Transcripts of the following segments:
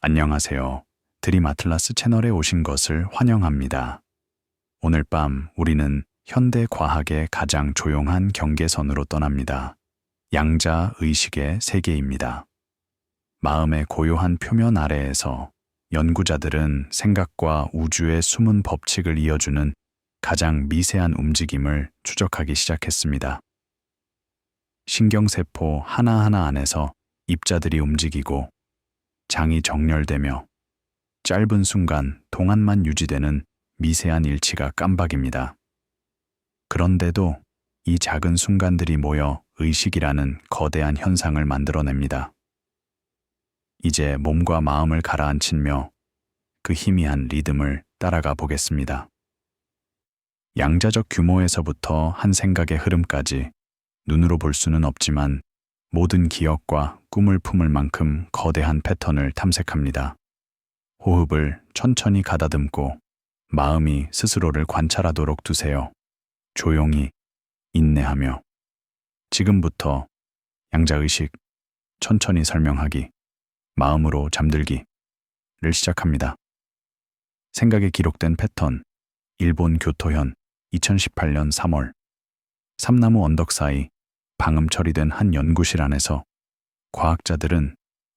안녕하세요. 드림 아틀라스 채널에 오신 것을 환영합니다. 오늘 밤 우리는 현대 과학의 가장 조용한 경계선으로 떠납니다. 양자 의식의 세계입니다. 마음의 고요한 표면 아래에서 연구자들은 생각과 우주의 숨은 법칙을 이어주는 가장 미세한 움직임을 추적하기 시작했습니다. 신경세포 하나하나 안에서 입자들이 움직이고 장이 정렬되며 짧은 순간 동안만 유지되는 미세한 일치가 깜박입니다. 그런데도 이 작은 순간들이 모여 의식이라는 거대한 현상을 만들어냅니다. 이제 몸과 마음을 가라앉히며 그 희미한 리듬을 따라가 보겠습니다. 양자적 규모에서부터 한 생각의 흐름까지 눈으로 볼 수는 없지만 모든 기억과 꿈을 품을 만큼 거대한 패턴을 탐색합니다. 호흡을 천천히 가다듬고 마음이 스스로를 관찰하도록 두세요. 조용히 인내하며 지금부터 양자의식 천천히 설명하기, 마음으로 잠들기를 시작합니다. 생각에 기록된 패턴, 일본 교토현 2018년 3월 삼나무 언덕 사이 방음 처리된 한 연구실 안에서 과학자들은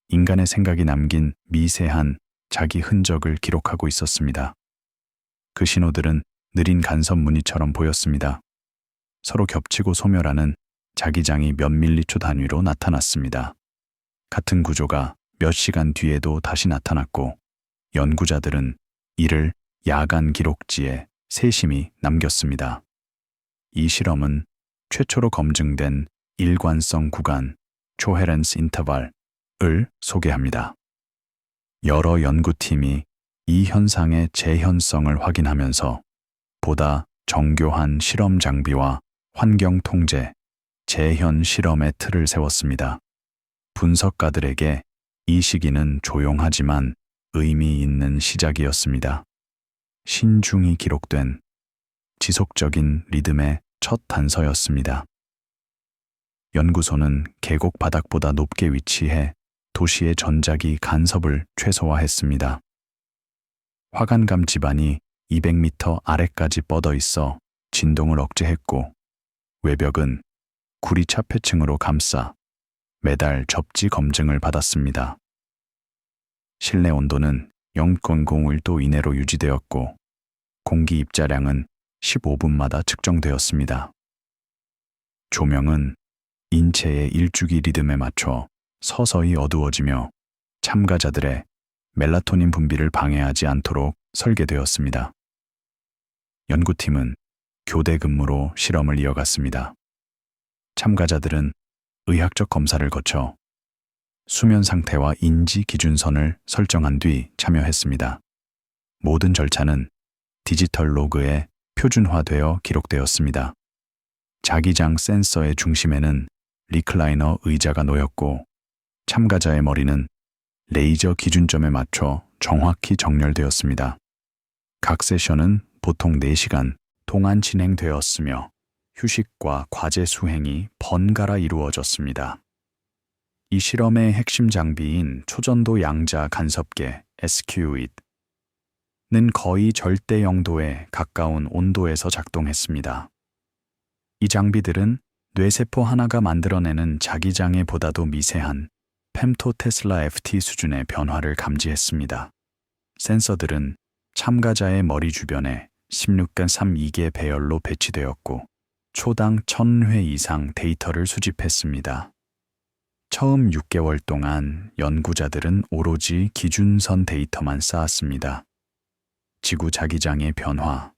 인간의 생각이 남긴 미세한 자기 흔적을 기록하고 있었습니다. 그 신호들은 느린 간섭 무늬처럼 보였습니다. 서로 겹치고 소멸하는 자기장이 몇 밀리초 단위로 나타났습니다. 같은 구조가 몇 시간 뒤에도 다시 나타났고 연구자들은 이를 야간 기록지에 세심히 남겼습니다. 이 실험은 최초로 검증된 일관성 구간, coherence interval을 소개합니다. 여러 연구팀이 이 현상의 재현성을 확인하면서 보다 정교한 실험 장비와 환경 통제, 재현 실험의 틀을 세웠습니다. 분석가들에게 이 시기는 조용하지만 의미 있는 시작이었습니다. 신중히 기록된 지속적인 리듬의 첫 단서였습니다. 연구소는 계곡 바닥보다 높게 위치해 도시의 전자기 간섭을 최소화했습니다. 화관감 지반이 200m 아래까지 뻗어 있어 진동을 억제했고 외벽은 구리 차폐층으로 감싸 매달 접지 검증을 받았습니다. 실내 온도는 0.01도 이내로 유지되었고 공기 입자량은 15분마다 측정되었습니다. 조명은 인체의 일주기 리듬에 맞춰 서서히 어두워지며 참가자들의 멜라토닌 분비를 방해하지 않도록 설계되었습니다. 연구팀은 교대 근무로 실험을 이어갔습니다. 참가자들은 의학적 검사를 거쳐 수면 상태와 인지 기준선을 설정한 뒤 참여했습니다. 모든 절차는 디지털 로그에 표준화되어 기록되었습니다. 자기장 센서의 중심에는 리클라이너 의자가 놓였고 참가자의 머리는 레이저 기준점에 맞춰 정확히 정렬되었습니다. 각 세션은 보통 4시간 동안 진행되었으며 휴식과 과제 수행이 번갈아 이루어졌습니다. 이 실험의 핵심 장비인 초전도 양자 간섭계 SQID는 거의 절대 영도에 가까운 온도에서 작동했습니다. 이 장비들은 뇌세포 하나가 만들어내는 자기장애보다도 미세한 펨토테슬라 FT 수준의 변화를 감지했습니다. 센서들은 참가자의 머리 주변에 16.32개 배열로 배치되었고 초당 1000회 이상 데이터를 수집했습니다. 처음 6개월 동안 연구자들은 오로지 기준선 데이터만 쌓았습니다. 지구 자기장의 변화,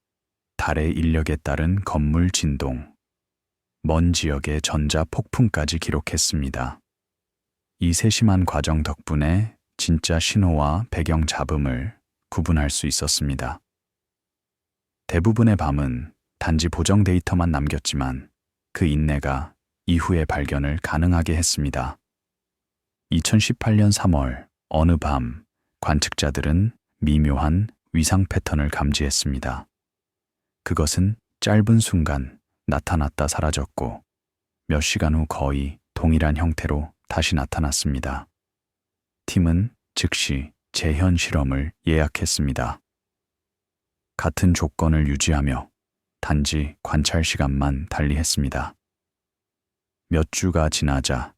달의 인력에 따른 건물 진동, 먼 지역의 전자 폭풍까지 기록했습니다. 이 세심한 과정 덕분에 진짜 신호와 배경 잡음을 구분할 수 있었습니다. 대부분의 밤은 단지 보정 데이터만 남겼지만 그 인내가 이후의 발견을 가능하게 했습니다. 2018년 3월 어느 밤 관측자들은 미묘한 위상 패턴을 감지했습니다. 그것은 짧은 순간 나타났다 사라졌고 몇 시간 후 거의 동일한 형태로 다시 나타났습니다. 팀은 즉시 재현 실험을 예약했습니다. 같은 조건을 유지하며 단지 관찰 시간만 달리했습니다. 몇 주가 지나자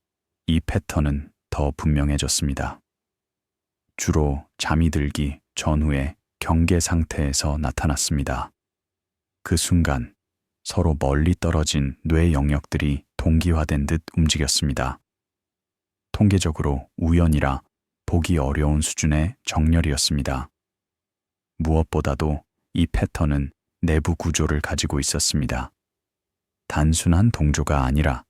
이 패턴은 더 분명해졌습니다. 주로 잠이 들기 전후의 경계 상태에서 나타났습니다. 그 순간 서로 멀리 떨어진 뇌 영역들이 동기화된 듯 움직였습니다. 통계적으로 우연이라 보기 어려운 수준의 정렬이었습니다. 무엇보다도 이 패턴은 내부 구조를 가지고 있었습니다. 단순한 동조가 아니라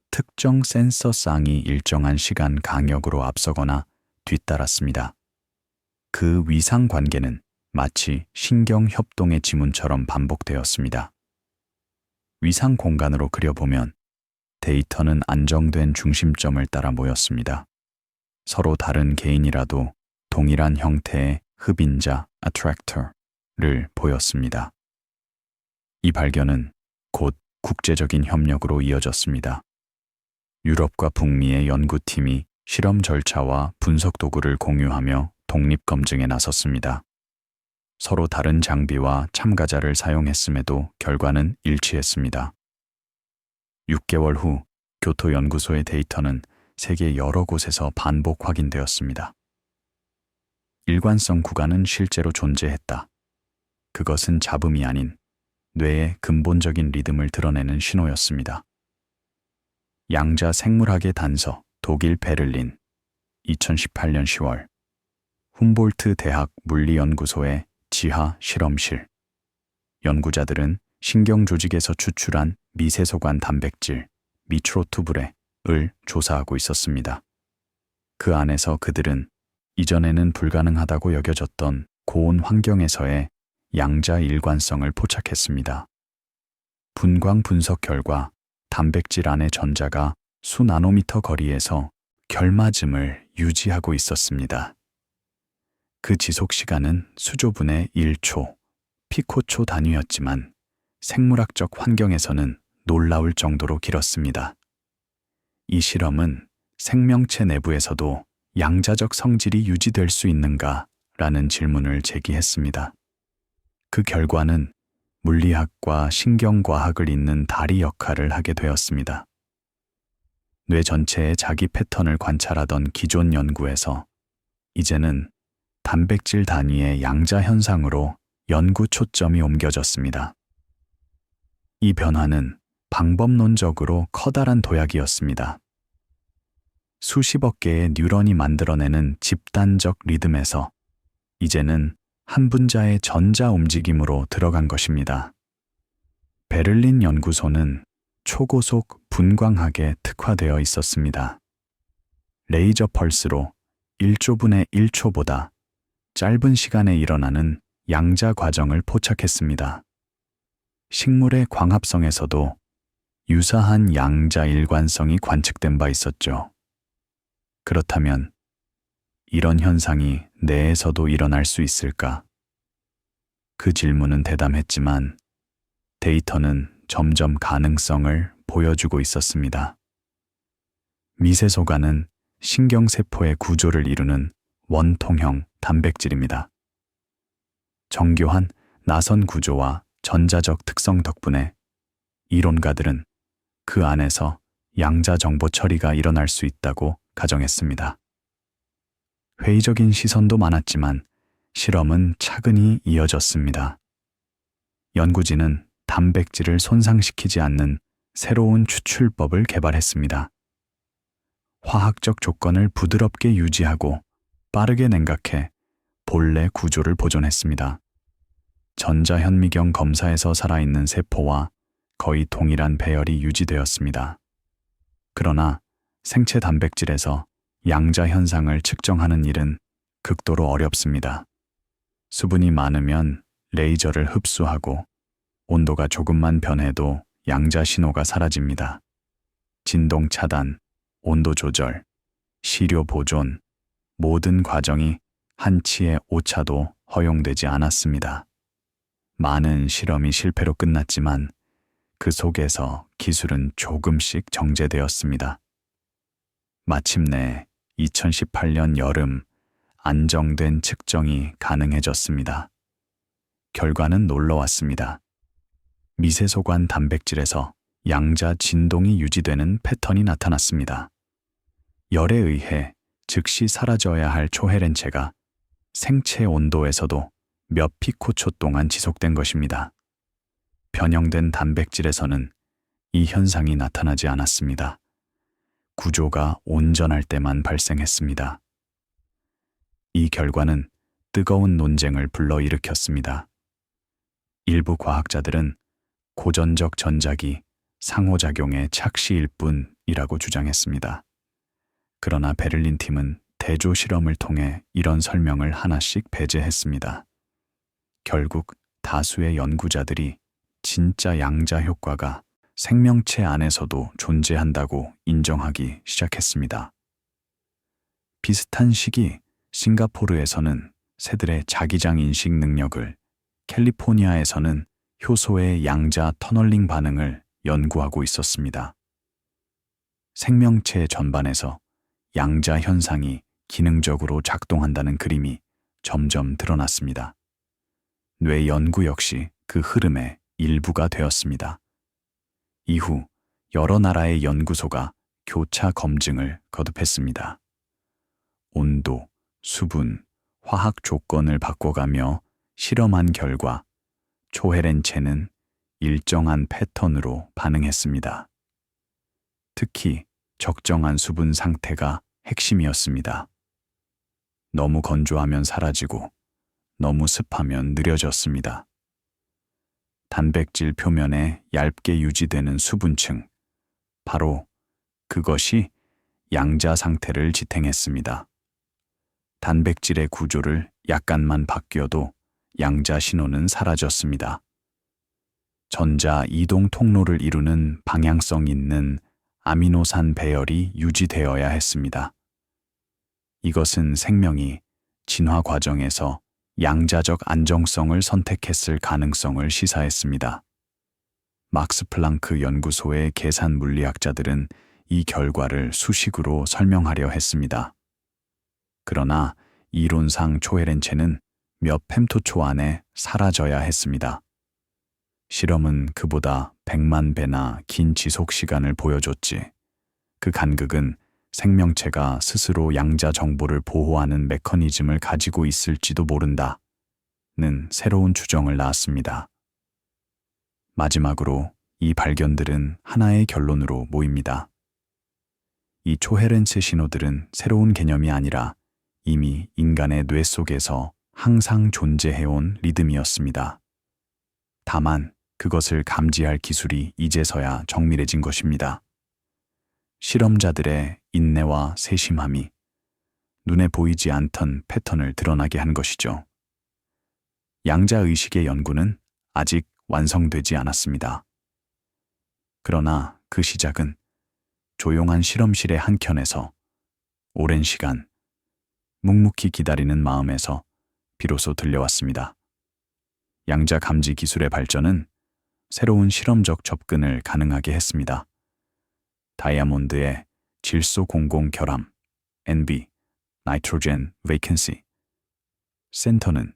특정 센서 쌍이 일정한 시간 간격으로 앞서거나 뒤따랐습니다. 그 위상 관계는 마치 신경 협동의 지문처럼 반복되었습니다. 위상 공간으로 그려보면 데이터는 안정된 중심점을 따라 모였습니다. 서로 다른 개인이라도 동일한 형태의 흡인자, attractor를 보였습니다. 이 발견은 곧 국제적인 협력으로 이어졌습니다. 유럽과 북미의 연구팀이 실험 절차와 분석 도구를 공유하며 독립검증에 나섰습니다. 서로 다른 장비와 참가자를 사용했음에도 결과는 일치했습니다. 6개월 후 교토 연구소의 데이터는 세계 여러 곳에서 반복 확인되었습니다. 일관성 구간은 실제로 존재했다. 그것은 잡음이 아닌 뇌의 근본적인 리듬을 드러내는 신호였습니다. 양자 생물학의 단서, 독일 베를린, 2018년 10월, 훔볼트 대학 물리연구소의 지하 실험실. 연구자들은 신경 조직에서 추출한 미세소관 단백질, 미트로투브레을 조사하고 있었습니다. 그 안에서 그들은 이전에는 불가능하다고 여겨졌던 고온 환경에서의 양자 일관성을 포착했습니다. 분광 분석 결과 단백질 안의 전자가 수 나노미터 거리에서 결맞음을 유지하고 있었습니다. 그 지속 시간은 수조분의 1초, 피코초 단위였지만 생물학적 환경에서는 놀라울 정도로 길었습니다. 이 실험은 생명체 내부에서도 양자적 성질이 유지될 수 있는가라는 질문을 제기했습니다. 그 결과는 물리학과 신경과학을 잇는 다리 역할을 하게 되었습니다. 뇌 전체의 자기 패턴을 관찰하던 기존 연구에서 이제는 단백질 단위의 양자 현상으로 연구 초점이 옮겨졌습니다. 이 변화는 방법론적으로 커다란 도약이었습니다. 수십억 개의 뉴런이 만들어내는 집단적 리듬에서 이제는 한 분자의 전자 움직임으로 들어간 것입니다. 베를린 연구소는 초고속 분광학에 특화되어 있었습니다. 레이저 펄스로 1조분의 1초보다 짧은 시간에 일어나는 양자 과정을 포착했습니다. 식물의 광합성에서도 유사한 양자 일관성이 관측된 바 있었죠. 그렇다면 이런 현상이 뇌에서도 일어날 수 있을까? 그 질문은 대담했지만 데이터는 점점 가능성을 보여주고 있었습니다. 미세소관은 신경세포의 구조를 이루는 원통형 단백질입니다. 정교한 나선 구조와 전자적 특성 덕분에 이론가들은 그 안에서 양자 정보 처리가 일어날 수 있다고 가정했습니다. 회의적인 시선도 많았지만 실험은 차근히 이어졌습니다. 연구진은 단백질을 손상시키지 않는 새로운 추출법을 개발했습니다. 화학적 조건을 부드럽게 유지하고 빠르게 냉각해 본래 구조를 보존했습니다. 전자현미경 검사에서 살아있는 세포와 거의 동일한 배열이 유지되었습니다. 그러나 생체 단백질에서 양자 현상을 측정하는 일은 극도로 어렵습니다. 수분이 많으면 레이저를 흡수하고 온도가 조금만 변해도 양자 신호가 사라집니다. 진동 차단, 온도 조절, 시료 보존, 모든 과정이 한치의 오차도 허용되지 않았습니다. 많은 실험이 실패로 끝났지만 그 속에서 기술은 조금씩 정제되었습니다. 마침내 2018년 여름 안정된 측정이 가능해졌습니다. 결과는 놀라웠습니다. 미세소관 단백질에서 양자 진동이 유지되는 패턴이 나타났습니다. 열에 의해 즉시 사라져야 할 초헤렌체가 생체 온도에서도 몇 피코초 동안 지속된 것입니다. 변형된 단백질에서는 이 현상이 나타나지 않았습니다. 구조가 온전할 때만 발생했습니다. 이 결과는 뜨거운 논쟁을 불러일으켰습니다. 일부 과학자들은 고전적 전작이 상호작용의 착시일 뿐이라고 주장했습니다. 그러나 베를린 팀은 대조 실험을 통해 이런 설명을 하나씩 배제했습니다. 결국 다수의 연구자들이 진짜 양자 효과가 생명체 안에서도 존재한다고 인정하기 시작했습니다. 비슷한 시기 싱가포르에서는 새들의 자기장 인식 능력을, 캘리포니아에서는 효소의 양자 터널링 반응을 연구하고 있었습니다. 생명체 전반에서 양자 현상이 기능적으로 작동한다는 그림이 점점 드러났습니다. 뇌 연구 역시 그 흐름의 일부가 되었습니다. 이후 여러 나라의 연구소가 교차 검증을 거듭했습니다. 온도, 수분, 화학 조건을 바꿔가며 실험한 결과 초헤렌체는 일정한 패턴으로 반응했습니다. 특히 적정한 수분 상태가 핵심이었습니다. 너무 건조하면 사라지고 너무 습하면 느려졌습니다. 단백질 표면에 얇게 유지되는 수분층, 바로 그것이 양자 상태를 지탱했습니다. 단백질의 구조를 약간만 바뀌어도 양자 신호는 사라졌습니다. 전자 이동 통로를 이루는 방향성 있는 아미노산 배열이 유지되어야 했습니다. 이것은 생명이 진화 과정에서 양자적 안정성을 선택했을 가능성을 시사했습니다. 막스 플랑크 연구소의 계산 물리학자들은 이 결과를 수식으로 설명하려 했습니다. 그러나 이론상 초헤렌체는 몇 펨토초 안에 사라져야 했습니다. 실험은 그보다 100만 배나 긴 지속 시간을 보여줬지. 그 간극은 생명체가 스스로 양자 정보를 보호하는 메커니즘을 가지고 있을지도 모른다는 새로운 추정을 낳았습니다. 마지막으로 이 발견들은 하나의 결론으로 모입니다. 이 초헤렌체 신호들은 새로운 개념이 아니라 이미 인간의 뇌 속에서 항상 존재해온 리듬이었습니다. 다만 그것을 감지할 기술이 이제서야 정밀해진 것입니다. 실험자들의 인내와 세심함이 눈에 보이지 않던 패턴을 드러나게 한 것이죠. 양자의식의 연구는 아직 완성되지 않았습니다. 그러나 그 시작은 조용한 실험실의 한켠에서 오랜 시간 묵묵히 기다리는 마음에서 비로소 들려왔습니다. 양자 감지 기술의 발전은 새로운 실험적 접근을 가능하게 했습니다. 다이아몬드의 질소 공공 결함, NB, Nitrogen Vacancy 센터는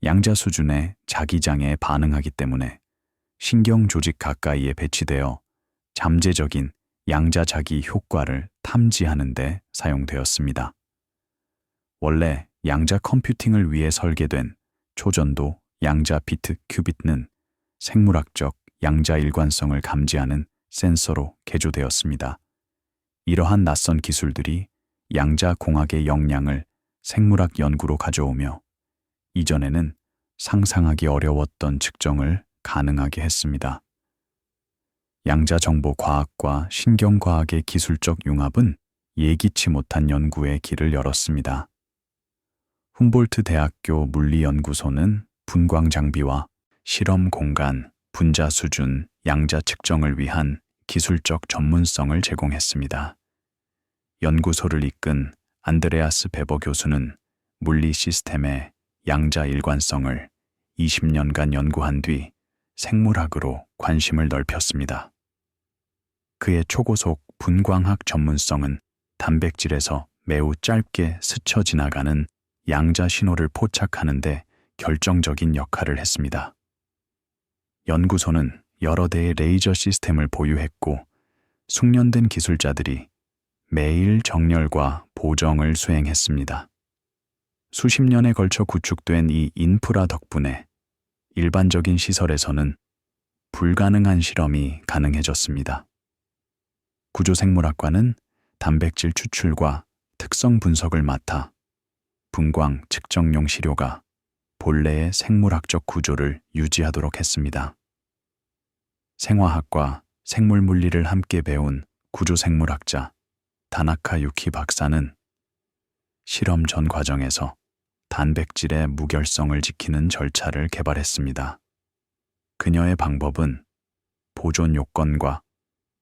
양자 수준의 자기장에 반응하기 때문에 신경 조직 가까이에 배치되어 잠재적인 양자 자기 효과를 탐지하는 데 사용되었습니다. 원래 양자 컴퓨팅을 위해 설계된 초전도 양자 비트 큐빗는 생물학적 양자 일관성을 감지하는 센서로 개조되었습니다. 이러한 낯선 기술들이 양자 공학의 역량을 생물학 연구로 가져오며 이전에는 상상하기 어려웠던 측정을 가능하게 했습니다. 양자 정보 과학과 신경과학의 기술적 융합은 예기치 못한 연구의 길을 열었습니다. 훔볼트 대학교 물리연구소는 분광 장비와 실험 공간, 분자 수준, 양자 측정을 위한 기술적 전문성을 제공했습니다. 연구소를 이끈 안드레아스 베버 교수는 물리 시스템의 양자 일관성을 20년간 연구한 뒤 생물학으로 관심을 넓혔습니다. 그의 초고속 분광학 전문성은 단백질에서 매우 짧게 스쳐 지나가는 양자 신호를 포착하는 데 결정적인 역할을 했습니다. 연구소는 여러 대의 레이저 시스템을 보유했고 숙련된 기술자들이 매일 정렬과 보정을 수행했습니다. 수십 년에 걸쳐 구축된 이 인프라 덕분에 일반적인 시설에서는 불가능한 실험이 가능해졌습니다. 구조생물학과는 단백질 추출과 특성 분석을 맡아 분광 측정용 시료가 본래의 생물학적 구조를 유지하도록 했습니다. 생화학과 생물물리를 함께 배운 구조생물학자 다나카 유키 박사는 실험 전 과정에서 단백질의 무결성을 지키는 절차를 개발했습니다. 그녀의 방법은 보존 요건과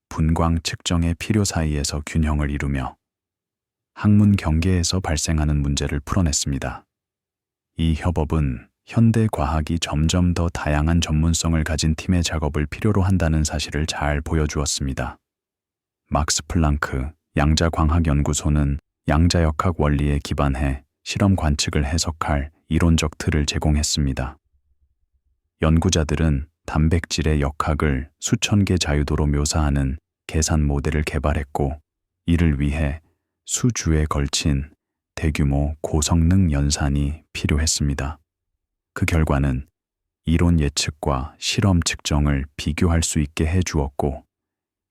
분광 측정의 필요 사이에서 균형을 이루며 학문 경계에서 발생하는 문제를 풀어냈습니다. 이 협업은 현대 과학이 점점 더 다양한 전문성을 가진 팀의 작업을 필요로 한다는 사실을 잘 보여주었습니다. 막스 플랑크 양자광학연구소는 양자역학 원리에 기반해 실험 관측을 해석할 이론적 틀을 제공했습니다. 연구자들은 단백질의 역학을 수천 개 자유도로 묘사하는 계산 모델을 개발했고, 이를 위해 수주에 걸친 대규모 고성능 연산이 필요했습니다. 그 결과는 이론 예측과 실험 측정을 비교할 수 있게 해주었고,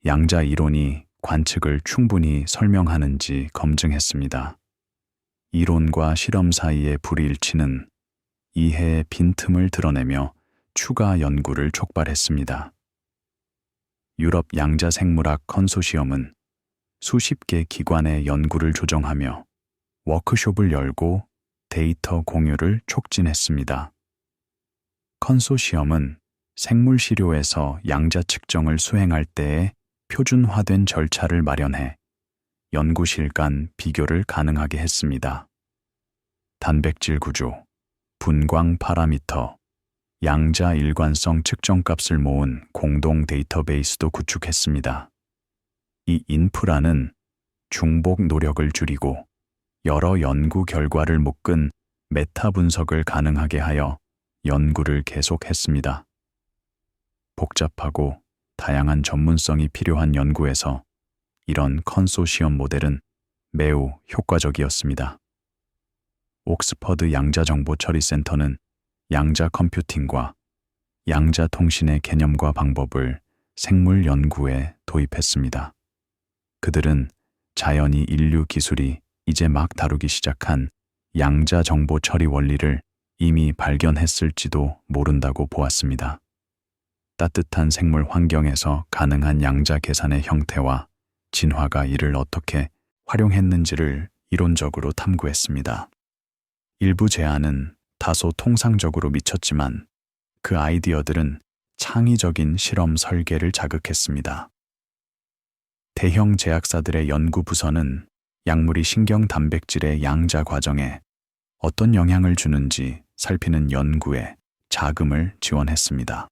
양자 이론이 관측을 충분히 설명하는지 검증했습니다. 이론과 실험 사이의 불일치는 이해의 빈틈을 드러내며 추가 연구를 촉발했습니다. 유럽 양자생물학 컨소시엄은 수십 개 기관의 연구를 조정하며 워크숍을 열고 데이터 공유를 촉진했습니다. 컨소시엄은 생물 시료에서 양자 측정을 수행할 때에 표준화된 절차를 마련해 연구실 간 비교를 가능하게 했습니다. 단백질 구조, 분광 파라미터, 양자 일관성 측정값을 모은 공동 데이터베이스도 구축했습니다. 이 인프라는 중복 노력을 줄이고 여러 연구 결과를 묶은 메타 분석을 가능하게 하여 연구를 계속했습니다. 복잡하고 다양한 전문성이 필요한 연구에서 이런 컨소시엄 모델은 매우 효과적이었습니다. 옥스퍼드 양자정보처리센터는 양자 컴퓨팅과 양자 통신의 개념과 방법을 생물 연구에 도입했습니다. 그들은 자연이 인류 기술이 이제 막 다루기 시작한 양자 정보 처리 원리를 이미 발견했을지도 모른다고 보았습니다. 따뜻한 생물 환경에서 가능한 양자 계산의 형태와 진화가 이를 어떻게 활용했는지를 이론적으로 탐구했습니다. 일부 제안은 다소 통상적으로 미쳤지만 그 아이디어들은 창의적인 실험 설계를 자극했습니다. 대형 제약사들의 연구 부서는 약물이 신경 단백질의 양자 과정에 어떤 영향을 주는지 살피는 연구에 자금을 지원했습니다.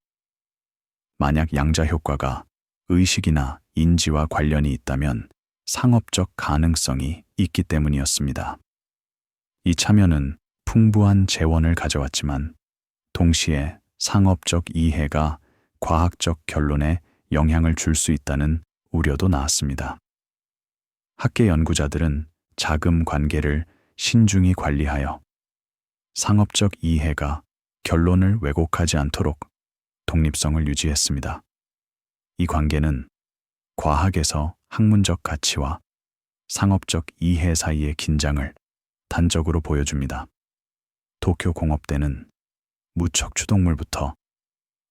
만약 양자 효과가 의식이나 인지와 관련이 있다면 상업적 가능성이 있기 때문이었습니다. 이 참여는 풍부한 재원을 가져왔지만 동시에 상업적 이해가 과학적 결론에 영향을 줄 수 있다는 우려도 나왔습니다. 학계 연구자들은 자금 관계를 신중히 관리하여 상업적 이해가 결론을 왜곡하지 않도록 독립성을 유지했습니다. 이 관계는 과학에서 학문적 가치와 상업적 이해 사이의 긴장을 단적으로 보여줍니다. 도쿄 공업대는 무척 추동물부터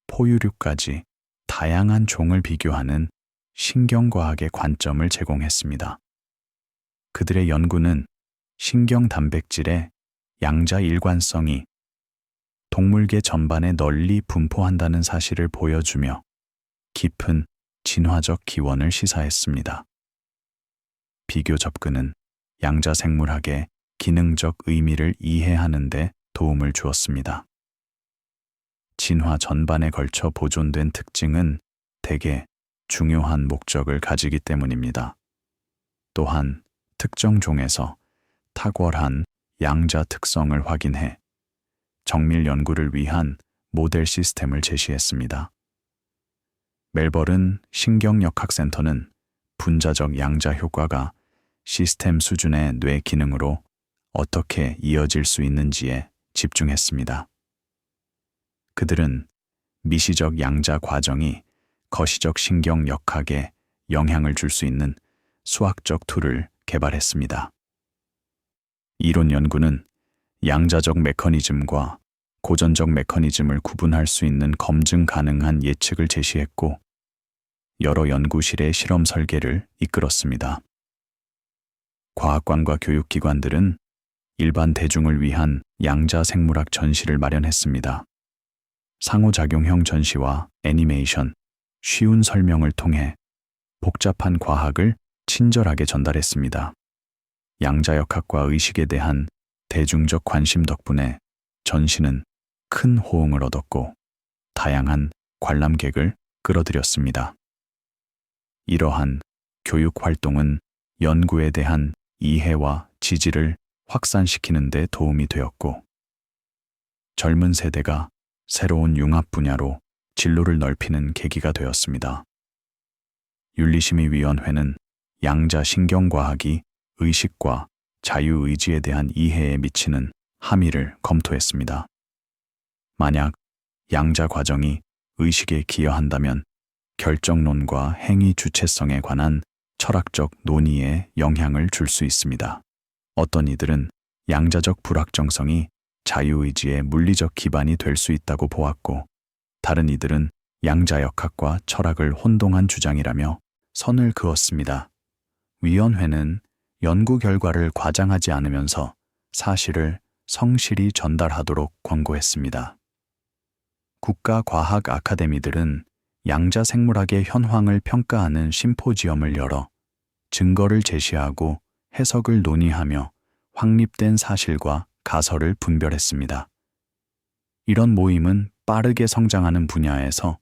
포유류까지 다양한 종을 비교하는 신경과학의 관점을 제공했습니다. 그들의 연구는 신경 단백질의 양자 일관성이 동물계 전반에 널리 분포한다는 사실을 보여주며 깊은 진화적 기원을 시사했습니다. 비교 접근은 양자 생물학의 기능적 의미를 이해하는 데 도움을 주었습니다. 진화 전반에 걸쳐 보존된 특징은 대개 중요한 목적을 가지기 때문입니다. 또한 특정 종에서 탁월한 양자 특성을 확인해 정밀 연구를 위한 모델 시스템을 제시했습니다. 멜버른 신경역학센터는 분자적 양자 효과가 시스템 수준의 뇌 기능으로 어떻게 이어질 수 있는지에 집중했습니다. 그들은 미시적 양자 과정이 거시적 신경역학에 영향을 줄 수 있는 수학적 툴을 개발했습니다. 이론 연구는 양자적 메커니즘과 고전적 메커니즘을 구분할 수 있는 검증 가능한 예측을 제시했고, 여러 연구실의 실험 설계를 이끌었습니다. 과학관과 교육기관들은 일반 대중을 위한 양자 생물학 전시를 마련했습니다. 상호작용형 전시와 애니메이션, 쉬운 설명을 통해 복잡한 과학을 친절하게 전달했습니다. 양자역학과 의식에 대한 대중적 관심 덕분에 전시는 큰 호응을 얻었고 다양한 관람객을 끌어들였습니다. 이러한 교육 활동은 연구에 대한 이해와 지지를 확산시키는 데 도움이 되었고, 젊은 세대가 새로운 융합 분야로 진로를 넓히는 계기가 되었습니다. 윤리심의위원회는 양자 신경과학이 의식과 자유의지에 대한 이해에 미치는 함의를 검토했습니다. 만약 양자 과정이 의식에 기여한다면 결정론과 행위 주체성에 관한 철학적 논의에 영향을 줄 수 있습니다. 어떤 이들은 양자적 불확정성이 자유의지의 물리적 기반이 될 수 있다고 보았고, 다른 이들은 양자역학과 철학을 혼동한 주장이라며 선을 그었습니다. 위원회는 연구 결과를 과장하지 않으면서 사실을 성실히 전달하도록 권고했습니다. 국가과학 아카데미들은 양자 생물학의 현황을 평가하는 심포지엄을 열어 증거를 제시하고 해석을 논의하며 확립된 사실과 가설을 분별했습니다. 이런 모임은 빠르게 성장하는 분야에서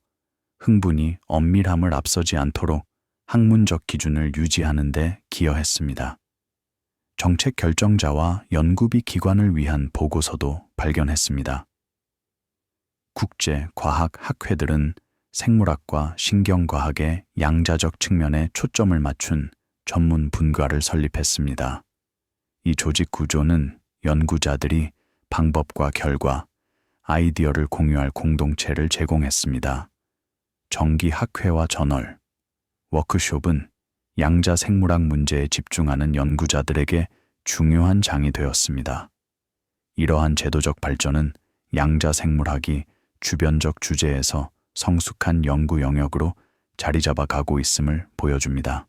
흥분이 엄밀함을 앞서지 않도록 학문적 기준을 유지하는 데 기여했습니다. 정책 결정자와 연구비 기관을 위한 보고서도 발견했습니다. 국제 과학 학회들은 생물학과 신경과학의 양자적 측면에 초점을 맞춘 전문 분과를 설립했습니다. 이 조직 구조는 연구자들이 방법과 결과, 아이디어를 공유할 공동체를 제공했습니다. 정기 학회와 저널, 워크숍은 양자 생물학 문제에 집중하는 연구자들에게 중요한 장이 되었습니다. 이러한 제도적 발전은 양자 생물학이 주변적 주제에서 성숙한 연구 영역으로 자리 잡아 가고 있음을 보여줍니다.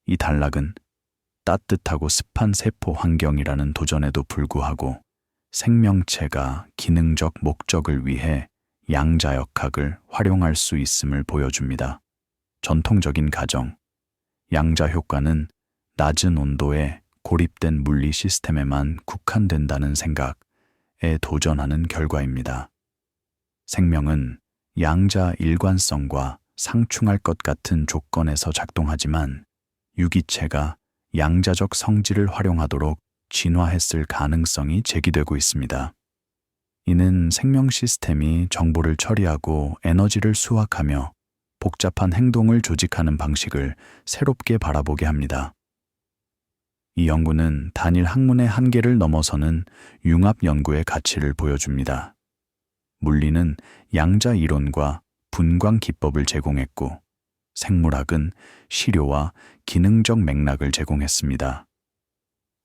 이 단락은 따뜻하고 습한 세포 환경이라는 도전에도 불구하고 생명체가 기능적 목적을 위해 양자역학을 활용할 수 있음을 보여줍니다. 전통적인 가정, 양자 효과는 낮은 온도에 고립된 물리 시스템에만 국한된다는 생각에 도전하는 결과입니다. 생명은 양자 일관성과 상충할 것 같은 조건에서 작동하지만 유기체가 양자적 성질을 활용하도록 진화했을 가능성이 제기되고 있습니다. 이는 생명 시스템이 정보를 처리하고 에너지를 수확하며 복잡한 행동을 조직하는 방식을 새롭게 바라보게 합니다. 이 연구는 단일 학문의 한계를 넘어서는 융합 연구의 가치를 보여줍니다. 물리는 양자 이론과 분광 기법을 제공했고, 생물학은 시료와 기능적 맥락을 제공했습니다.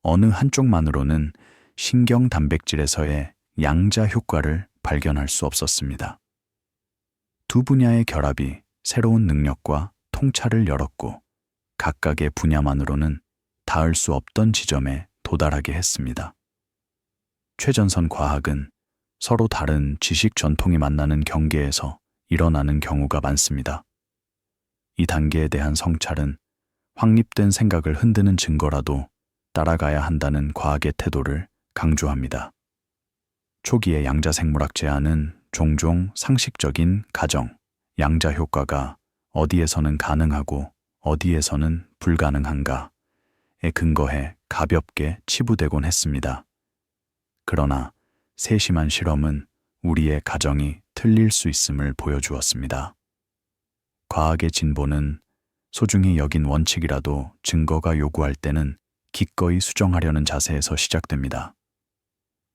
어느 한쪽만으로는 신경 단백질에서의 양자 효과를 발견할 수 없었습니다. 두 분야의 결합이 새로운 능력과 통찰을 열었고, 각각의 분야만으로는 닿을 수 없던 지점에 도달하게 했습니다. 최전선 과학은 서로 다른 지식 전통이 만나는 경계에서 일어나는 경우가 많습니다. 이 단계에 대한 성찰은 확립된 생각을 흔드는 증거라도 따라가야 한다는 과학의 태도를 강조합니다. 초기의 양자생물학 제안은 종종 상식적인 가정, 양자 효과가 어디에서는 가능하고 어디에서는 불가능한가에 근거해 가볍게 치부되곤 했습니다. 그러나 세심한 실험은 우리의 가정이 틀릴 수 있음을 보여주었습니다. 과학의 진보는 소중히 여긴 원칙이라도 증거가 요구할 때는 기꺼이 수정하려는 자세에서 시작됩니다.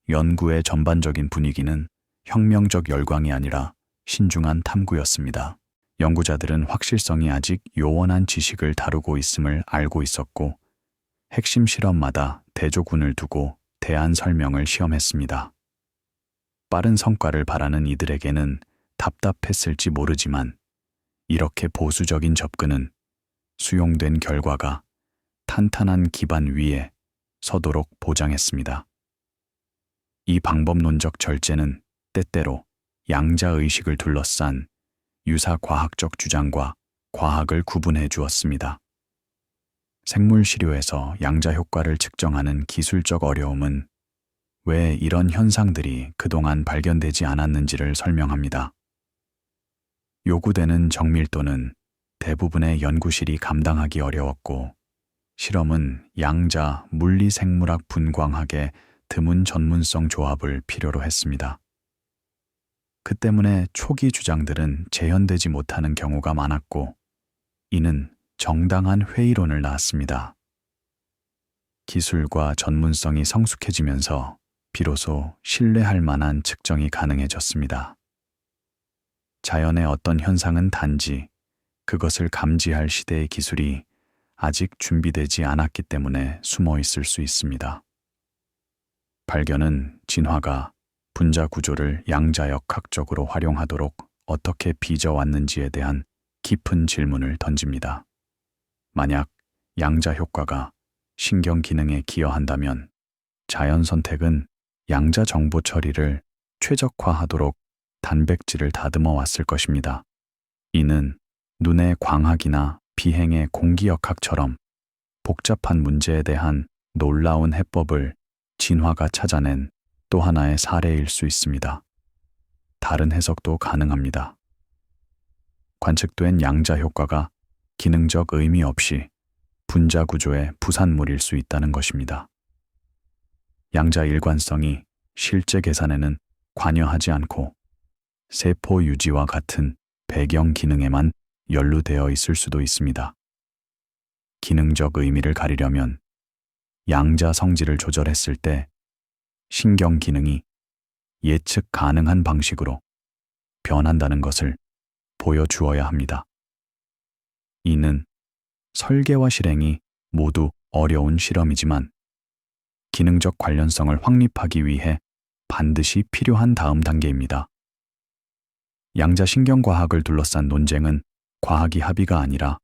연구의 전반적인 분위기는 혁명적 열광이 아니라 신중한 탐구였습니다. 연구자들은 확실성이 아직 요원한 지식을 다루고 있음을 알고 있었고, 핵심 실험마다 대조군을 두고 대안 설명을 시험했습니다. 빠른 성과를 바라는 이들에게는 답답했을지 모르지만, 이렇게 보수적인 접근은 수용된 결과가 탄탄한 기반 위에 서도록 보장했습니다. 이 방법론적 절제는 때때로 양자의식을 둘러싼 유사과학적 주장과 과학을 구분해 주었습니다. 생물 시료에서 양자 효과를 측정하는 기술적 어려움은 왜 이런 현상들이 그동안 발견되지 않았는지를 설명합니다. 요구되는 정밀도는 대부분의 연구실이 감당하기 어려웠고, 실험은 양자 물리생물학 분광학의 드문 전문성 조합을 필요로 했습니다. 그 때문에 초기 주장들은 재현되지 못하는 경우가 많았고, 이는 정당한 회의론을 낳았습니다. 기술과 전문성이 성숙해지면서 비로소 신뢰할 만한 측정이 가능해졌습니다. 자연의 어떤 현상은 단지 그것을 감지할 시대의 기술이 아직 준비되지 않았기 때문에 숨어 있을 수 있습니다. 발견은 진화가 분자 구조를 양자역학적으로 활용하도록 어떻게 빚어왔는지에 대한 깊은 질문을 던집니다. 만약 양자 효과가 신경 기능에 기여한다면 자연 선택은 양자 정보 처리를 최적화하도록 단백질을 다듬어 왔을 것입니다. 이는 눈의 광학이나 비행의 공기역학처럼 복잡한 문제에 대한 놀라운 해법을 진화가 찾아낸 또 하나의 사례일 수 있습니다. 다른 해석도 가능합니다. 관측된 양자 효과가 기능적 의미 없이 분자 구조의 부산물일 수 있다는 것입니다. 양자 일관성이 실제 계산에는 관여하지 않고 세포 유지와 같은 배경 기능에만 연루되어 있을 수도 있습니다. 기능적 의미를 가리려면 양자 성질을 조절했을 때 신경 기능이 예측 가능한 방식으로 변한다는 것을 보여주어야 합니다. 이는 설계와 실행이 모두 어려운 실험이지만 기능적 관련성을 확립하기 위해 반드시 필요한 다음 단계입니다. 양자 신경과학을 둘러싼 논쟁은 과학이 합의가 아니라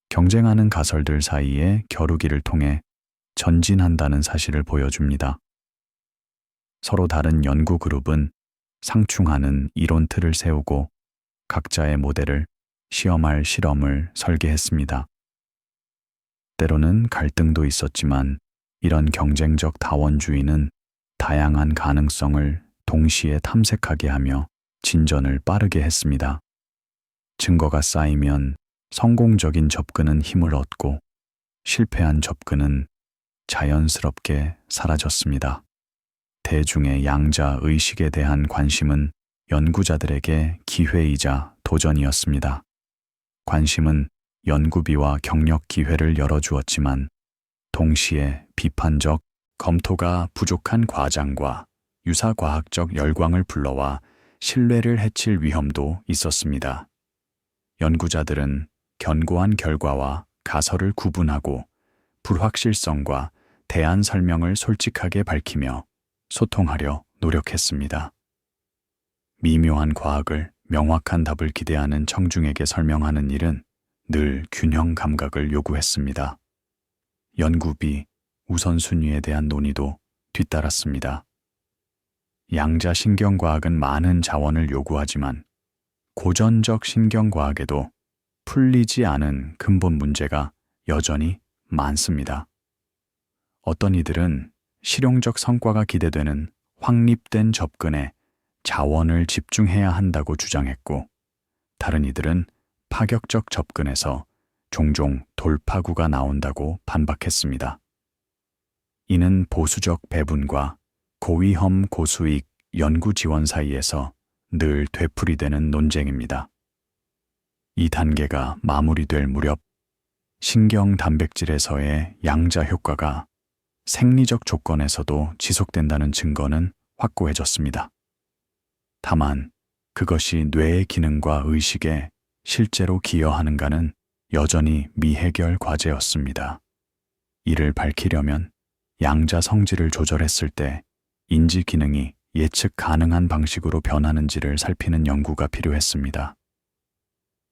경쟁하는 가설들 사이의 겨루기를 통해 전진한다는 사실을 보여줍니다. 서로 다른 연구 그룹은 상충하는 이론 틀을 세우고 각자의 모델을 시험할 실험을 설계했습니다. 때로는 갈등도 있었지만 이런 경쟁적 다원주의는 다양한 가능성을 동시에 탐색하게 하며 진전을 빠르게 했습니다. 증거가 쌓이면 성공적인 접근은 힘을 얻고 실패한 접근은 자연스럽게 사라졌습니다. 대중의 양자 의식에 대한 관심은 연구자들에게 기회이자 도전이었습니다. 관심은 연구비와 경력 기회를 열어주었지만 동시에 비판적 검토가 부족한 과장과 유사과학적 열광을 불러와 신뢰를 해칠 위험도 있었습니다. 연구자들은 견고한 결과와 가설을 구분하고 불확실성과 대안 설명을 솔직하게 밝히며 소통하려 노력했습니다. 미묘한 과학을 명확한 답을 기대하는 청중에게 설명하는 일은 늘 균형 감각을 요구했습니다. 연구비, 우선순위에 대한 논의도 뒤따랐습니다. 양자 신경과학은 많은 자원을 요구하지만 고전적 신경과학에도 풀리지 않은 근본 문제가 여전히 많습니다. 어떤 이들은 실용적 성과가 기대되는 확립된 접근에 자원을 집중해야 한다고 주장했고, 다른 이들은 파격적 접근에서 종종 돌파구가 나온다고 반박했습니다. 이는 보수적 배분과 고위험 고수익 연구 지원 사이에서 늘 되풀이되는 논쟁입니다. 이 단계가 마무리될 무렵 신경 단백질에서의 양자 효과가 생리적 조건에서도 지속된다는 증거는 확고해졌습니다. 다만 그것이 뇌의 기능과 의식에 실제로 기여하는가는 여전히 미해결 과제였습니다. 이를 밝히려면 양자 성질을 조절했을 때 인지 기능이 예측 가능한 방식으로 변하는지를 살피는 연구가 필요했습니다.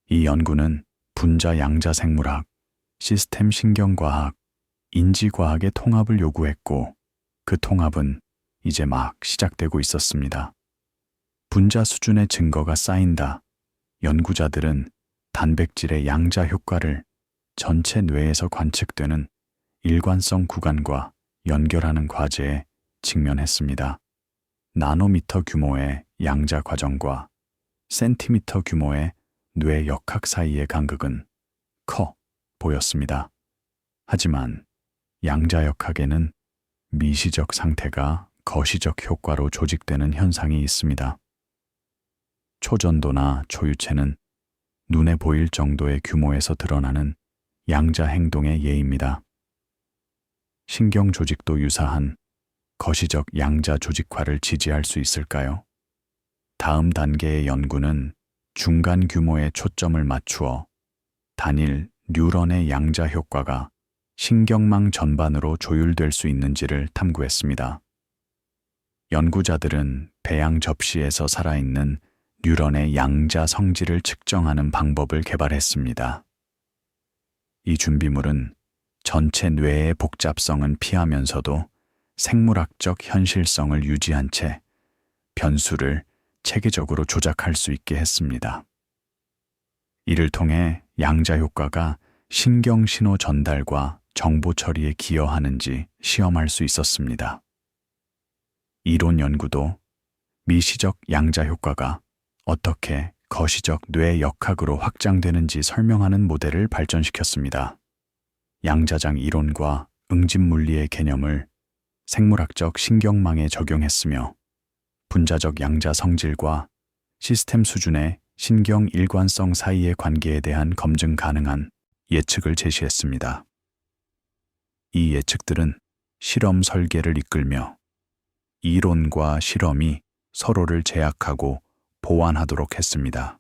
이 연구는 분자 양자 생물학, 시스템 신경과학, 인지과학의 통합을 요구했고 그 통합은 이제 막 시작되고 있었습니다. 분자 수준의 증거가 쌓인다. 연구자들은 단백질의 양자 효과를 전체 뇌에서 관측되는 일관성 구간과 연결하는 과제에 직면했습니다. 나노미터 규모의 양자 과정과 센티미터 규모의 뇌 역학 사이의 간극은 커 보였습니다. 하지만 양자 역학에는 미시적 상태가 거시적 효과로 조직되는 현상이 있습니다. 초전도나 초유체는 눈에 보일 정도의 규모에서 드러나는 양자 행동의 예입니다. 신경 조직도 유사한 거시적 양자 조직화를 지지할 수 있을까요? 다음 단계의 연구는 중간 규모의 초점을 맞추어 단일 뉴런의 양자 효과가 신경망 전반으로 조율될 수 있는지를 탐구했습니다. 연구자들은 배양 접시에서 살아있는 뉴런의 양자 성질을 측정하는 방법을 개발했습니다. 이 준비물은 전체 뇌의 복잡성은 피하면서도 생물학적 현실성을 유지한 채 변수를 체계적으로 조작할 수 있게 했습니다. 이를 통해 양자 효과가 신경 신호 전달과 정보 처리에 기여하는지 시험할 수 있었습니다. 이론 연구도 미시적 양자 효과가 어떻게 거시적 뇌 역학으로 확장되는지 설명하는 모델을 발전시켰습니다. 양자장 이론과 응집 물리의 개념을 생물학적 신경망에 적용했으며 분자적 양자 성질과 시스템 수준의 신경 일관성 사이의 관계에 대한 검증 가능한 예측을 제시했습니다. 이 예측들은 실험 설계를 이끌며 이론과 실험이 서로를 제약하고 보완하도록 했습니다.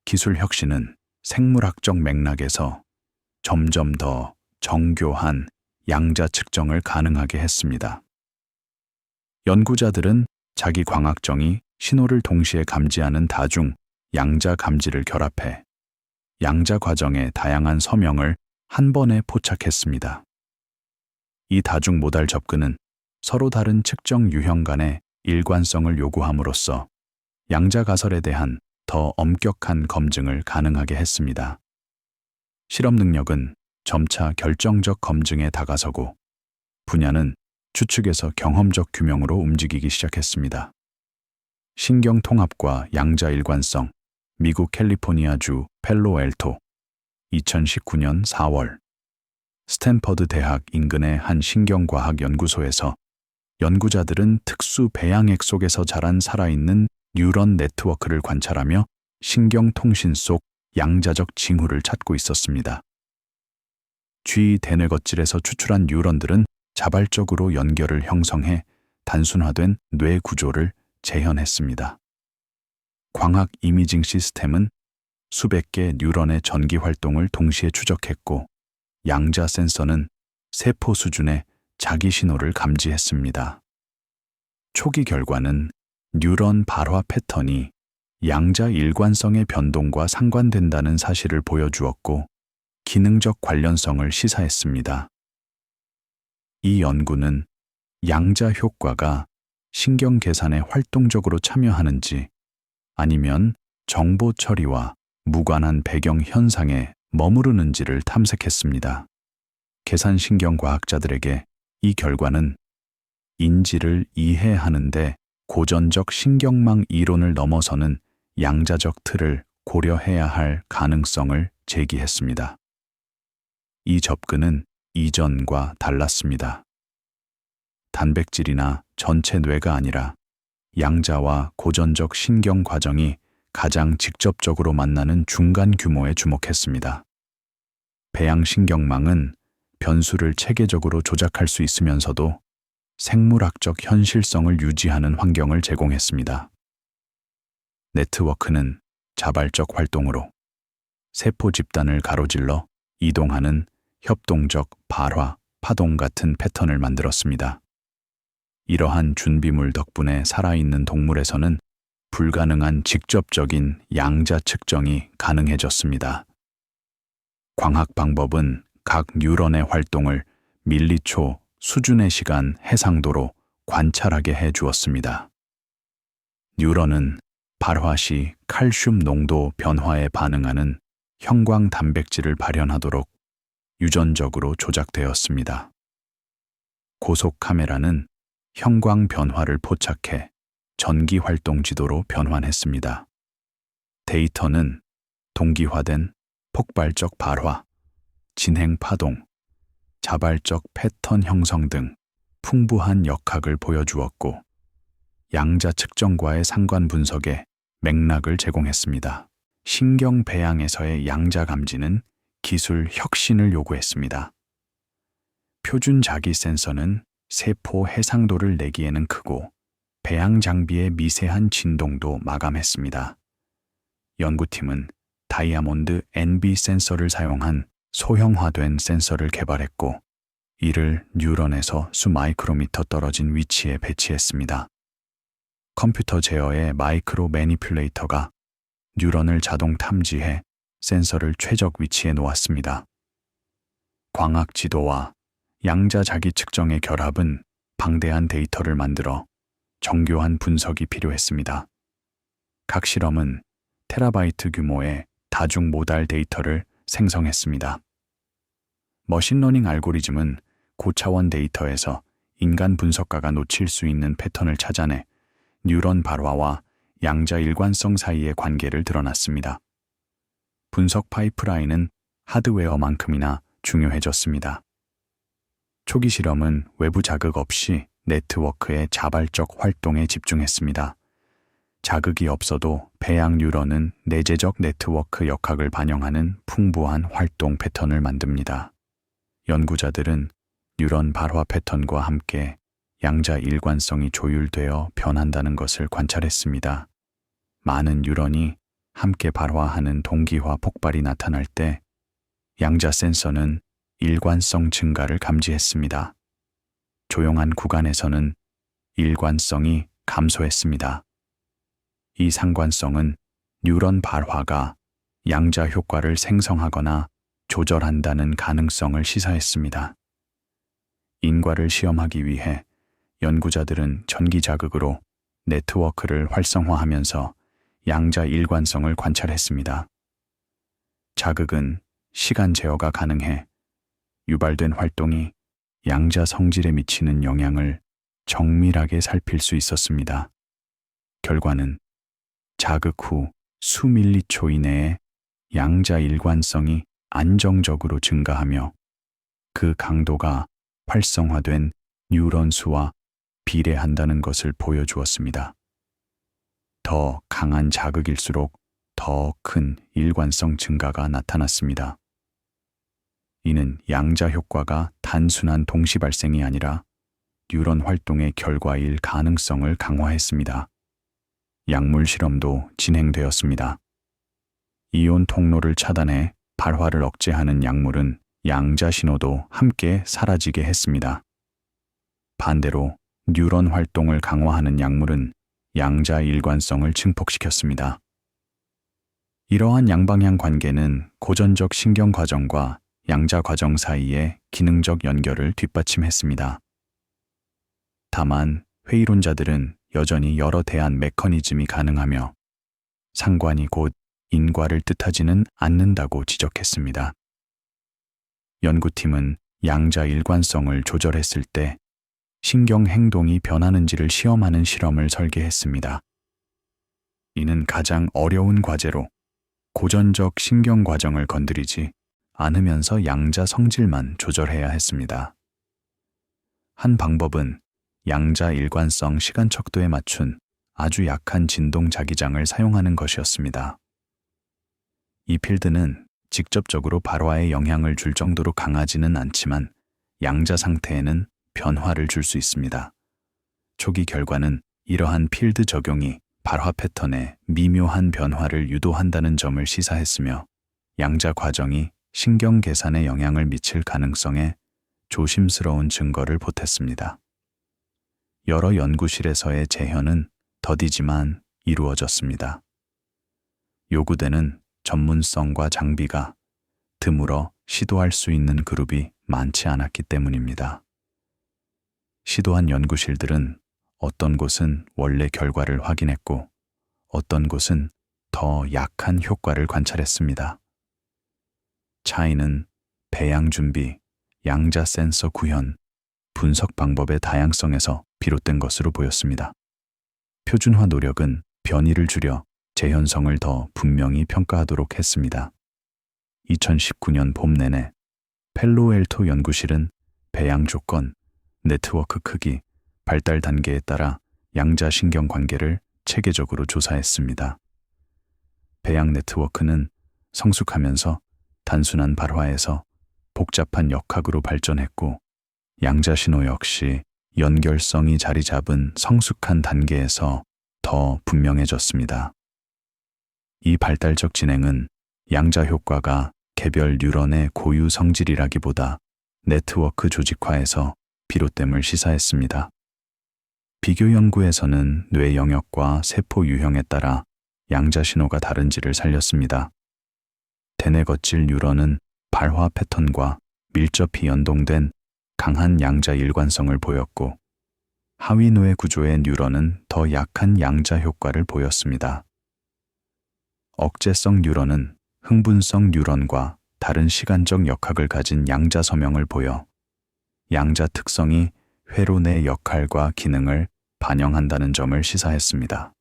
기술 혁신은 생물학적 맥락에서 점점 더 정교한 양자 측정을 가능하게 했습니다. 연구자들은 자기 광학정이 신호를 동시에 감지하는 다중 양자 감지를 결합해 양자 과정의 다양한 서명을 한 번에 포착했습니다. 이 다중 모달 접근은 서로 다른 측정 유형 간의 일관성을 요구함으로써 양자 가설에 대한 더 엄격한 검증을 가능하게 했습니다. 실험 능력은 점차 결정적 검증에 다가서고 분야는 추측에서 경험적 규명으로 움직이기 시작했습니다. 신경 통합과 양자 일관성, 미국 캘리포니아주 펠로알토, 2019년 4월 스탠퍼드 대학 인근의 한 신경과학 연구소에서 연구자들은 특수 배양액 속에서 자란 살아있는 뉴런 네트워크를 관찰하며 신경통신 속 양자적 징후를 찾고 있었습니다. 쥐 대뇌겉질에서 추출한 뉴런들은 자발적으로 연결을 형성해 단순화된 뇌 구조를 재현했습니다. 광학 이미징 시스템은 수백 개 뉴런의 전기 활동을 동시에 추적했고 양자 센서는 세포 수준의 자기 신호를 감지했습니다. 초기 결과는 뉴런 발화 패턴이 양자 일관성의 변동과 상관된다는 사실을 보여주었고 기능적 관련성을 시사했습니다. 이 연구는 양자 효과가 신경 계산에 활동적으로 참여하는지 아니면 정보 처리와 무관한 배경 현상에 머무르는지를 탐색했습니다. 계산신경과학자들에게 이 결과는 인지를 이해하는데 고전적 신경망 이론을 넘어서는 양자적 틀을 고려해야 할 가능성을 제기했습니다. 이 접근은 이전과 달랐습니다. 단백질이나 전체 뇌가 아니라 양자와 고전적 신경 과정이 가장 직접적으로 만나는 중간 규모에 주목했습니다. 배양신경망은 변수를 체계적으로 조작할 수 있으면서도 생물학적 현실성을 유지하는 환경을 제공했습니다. 네트워크는 자발적 활동으로 세포 집단을 가로질러 이동하는 협동적 발화, 파동 같은 패턴을 만들었습니다. 이러한 준비물 덕분에 살아있는 동물에서는 불가능한 직접적인 양자 측정이 가능해졌습니다. 광학 방법은 각 뉴런의 활동을 밀리초 수준의 시간 해상도로 관찰하게 해 주었습니다. 뉴런은 발화 시 칼슘 농도 변화에 반응하는 형광 단백질을 발현하도록 유전적으로 조작되었습니다. 고속 카메라는 형광 변화를 포착해 전기 활동 지도로 변환했습니다. 데이터는 동기화된 폭발적 발화, 진행 파동, 자발적 패턴 형성 등 풍부한 역학을 보여주었고, 양자 측정과의 상관 분석에 맥락을 제공했습니다. 신경 배양에서의 양자 감지는 기술 혁신을 요구했습니다. 표준 자기 센서는 세포 해상도를 내기에는 크고 배양 장비의 미세한 진동도 마감했습니다. 연구팀은 다이아몬드 NB 센서를 사용한 소형화된 센서를 개발했고, 이를 뉴런에서 수 마이크로미터 떨어진 위치에 배치했습니다. 컴퓨터 제어의 마이크로 매니퓰레이터가 뉴런을 자동 탐지해 센서를 최적 위치에 놓았습니다. 광학 지도와 양자 자기 측정의 결합은 방대한 데이터를 만들어 정교한 분석이 필요했습니다. 각 실험은 테라바이트 규모의 다중 모달 데이터를 생성했습니다. 머신러닝 알고리즘은 고차원 데이터에서 인간 분석가가 놓칠 수 있는 패턴을 찾아내 뉴런 발화와 양자 일관성 사이의 관계를 드러났습니다. 분석 파이프라인은 하드웨어만큼이나 중요해졌습니다. 초기 실험은 외부 자극 없이 네트워크의 자발적 활동에 집중했습니다. 자극이 없어도 배양 뉴런은 내재적 네트워크 역학을 반영하는 풍부한 활동 패턴을 만듭니다. 연구자들은 뉴런 발화 패턴과 함께 양자 일관성이 조율되어 변한다는 것을 관찰했습니다. 많은 뉴런이 함께 발화하는 동기화 폭발이 나타날 때 양자 센서는 일관성 증가를 감지했습니다. 조용한 구간에서는 일관성이 감소했습니다. 이 상관성은 뉴런 발화가 양자 효과를 생성하거나 조절한다는 가능성을 시사했습니다. 인과를 시험하기 위해 연구자들은 전기 자극으로 네트워크를 활성화하면서 양자 일관성을 관찰했습니다. 자극은 시간 제어가 가능해 유발된 활동이 양자 성질에 미치는 영향을 정밀하게 살필 수 있었습니다. 결과는 자극 후 수밀리초 이내에 양자 일관성이 안정적으로 증가하며 그 강도가 활성화된 뉴런 수와 비례한다는 것을 보여주었습니다. 더 강한 자극일수록 더 큰 일관성 증가가 나타났습니다. 이는 양자 효과가 단순한 동시 발생이 아니라 뉴런 활동의 결과일 가능성을 강화했습니다. 약물 실험도 진행되었습니다. 이온 통로를 차단해 발화를 억제하는 약물은 양자 신호도 함께 사라지게 했습니다. 반대로 뉴런 활동을 강화하는 약물은 양자 일관성을 증폭시켰습니다. 이러한 양방향 관계는 고전적 신경 과정과 양자 과정 사이의 기능적 연결을 뒷받침했습니다. 다만 회의론자들은 여전히 여러 대안 메커니즘이 가능하며 상관이 곧 인과를 뜻하지는 않는다고 지적했습니다. 연구팀은 양자 일관성을 조절했을 때 신경 행동이 변하는지를 시험하는 실험을 설계했습니다. 이는 가장 어려운 과제로 고전적 신경 과정을 건드리지 않으면서 양자 성질만 조절해야 했습니다. 한 방법은 양자 일관성 시간 척도에 맞춘 아주 약한 진동 자기장을 사용하는 것이었습니다. 이 필드는 직접적으로 발화에 영향을 줄 정도로 강하지는 않지만 양자 상태에는 변화를 줄 수 있습니다. 초기 결과는 이러한 필드 적용이 발화 패턴에 미묘한 변화를 유도한다는 점을 시사했으며 양자 과정이 신경 계산에 영향을 미칠 가능성에 조심스러운 증거를 보탰습니다. 여러 연구실에서의 재현은 더디지만 이루어졌습니다. 요구되는 전문성과 장비가 드물어 시도할 수 있는 그룹이 많지 않았기 때문입니다. 시도한 연구실들은 어떤 곳은 원래 결과를 확인했고 어떤 곳은 더 약한 효과를 관찰했습니다. 차이는 배양 준비, 양자 센서 구현, 분석 방법의 다양성에서 비롯된 것으로 보였습니다. 표준화 노력은 변이를 줄여 재현성을 더 분명히 평가하도록 했습니다. 2019년 봄 내내 펠로엘토 연구실은 배양 조건, 네트워크 크기, 발달 단계에 따라 양자 신경 관계를 체계적으로 조사했습니다. 배양 네트워크는 성숙하면서 단순한 발화에서 복잡한 역학으로 발전했고 양자 신호 역시 연결성이 자리 잡은 성숙한 단계에서 더 분명해졌습니다. 이 발달적 진행은 양자 효과가 개별 뉴런의 고유 성질이라기보다 네트워크 조직화에서 비롯됨을 시사했습니다. 비교 연구에서는 뇌 영역과 세포 유형에 따라 양자 신호가 다른지를 살렸습니다. 대뇌거칠 뉴런은 발화 패턴과 밀접히 연동된 강한 양자 일관성을 보였고 하위뇌 구조의 뉴런은 더 약한 양자 효과를 보였습니다. 억제성 뉴런은 흥분성 뉴런과 다른 시간적 역학을 가진 양자 서명을 보여 양자 특성이 회로 내 역할과 기능을 반영한다는 점을 시사했습니다.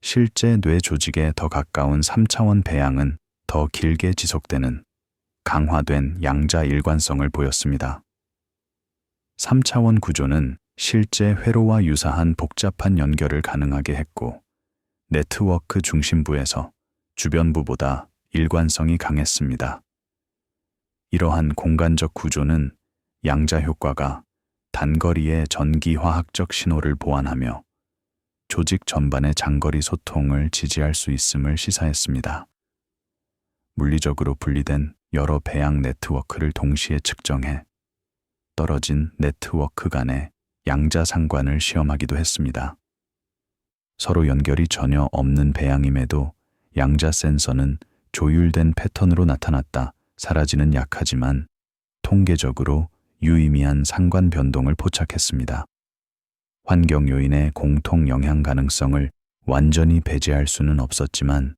실제 뇌 조직에 더 가까운 3차원 배양은 더 길게 지속되는 강화된 양자 일관성을 보였습니다. 3차원 구조는 실제 회로와 유사한 복잡한 연결을 가능하게 했고 네트워크 중심부에서 주변부보다 일관성이 강했습니다. 이러한 공간적 구조는 양자 효과가 단거리의 전기화학적 신호를 보완하며 조직 전반의 장거리 소통을 지지할 수 있음을 시사했습니다. 물리적으로 분리된 여러 배양 네트워크를 동시에 측정해 떨어진 네트워크 간의 양자 상관을 시험하기도 했습니다. 서로 연결이 전혀 없는 배양임에도 양자 센서는 조율된 패턴으로 나타났다 사라지는 약하지만 통계적으로 유의미한 상관 변동을 포착했습니다. 환경 요인의 공통 영향 가능성을 완전히 배제할 수는 없었지만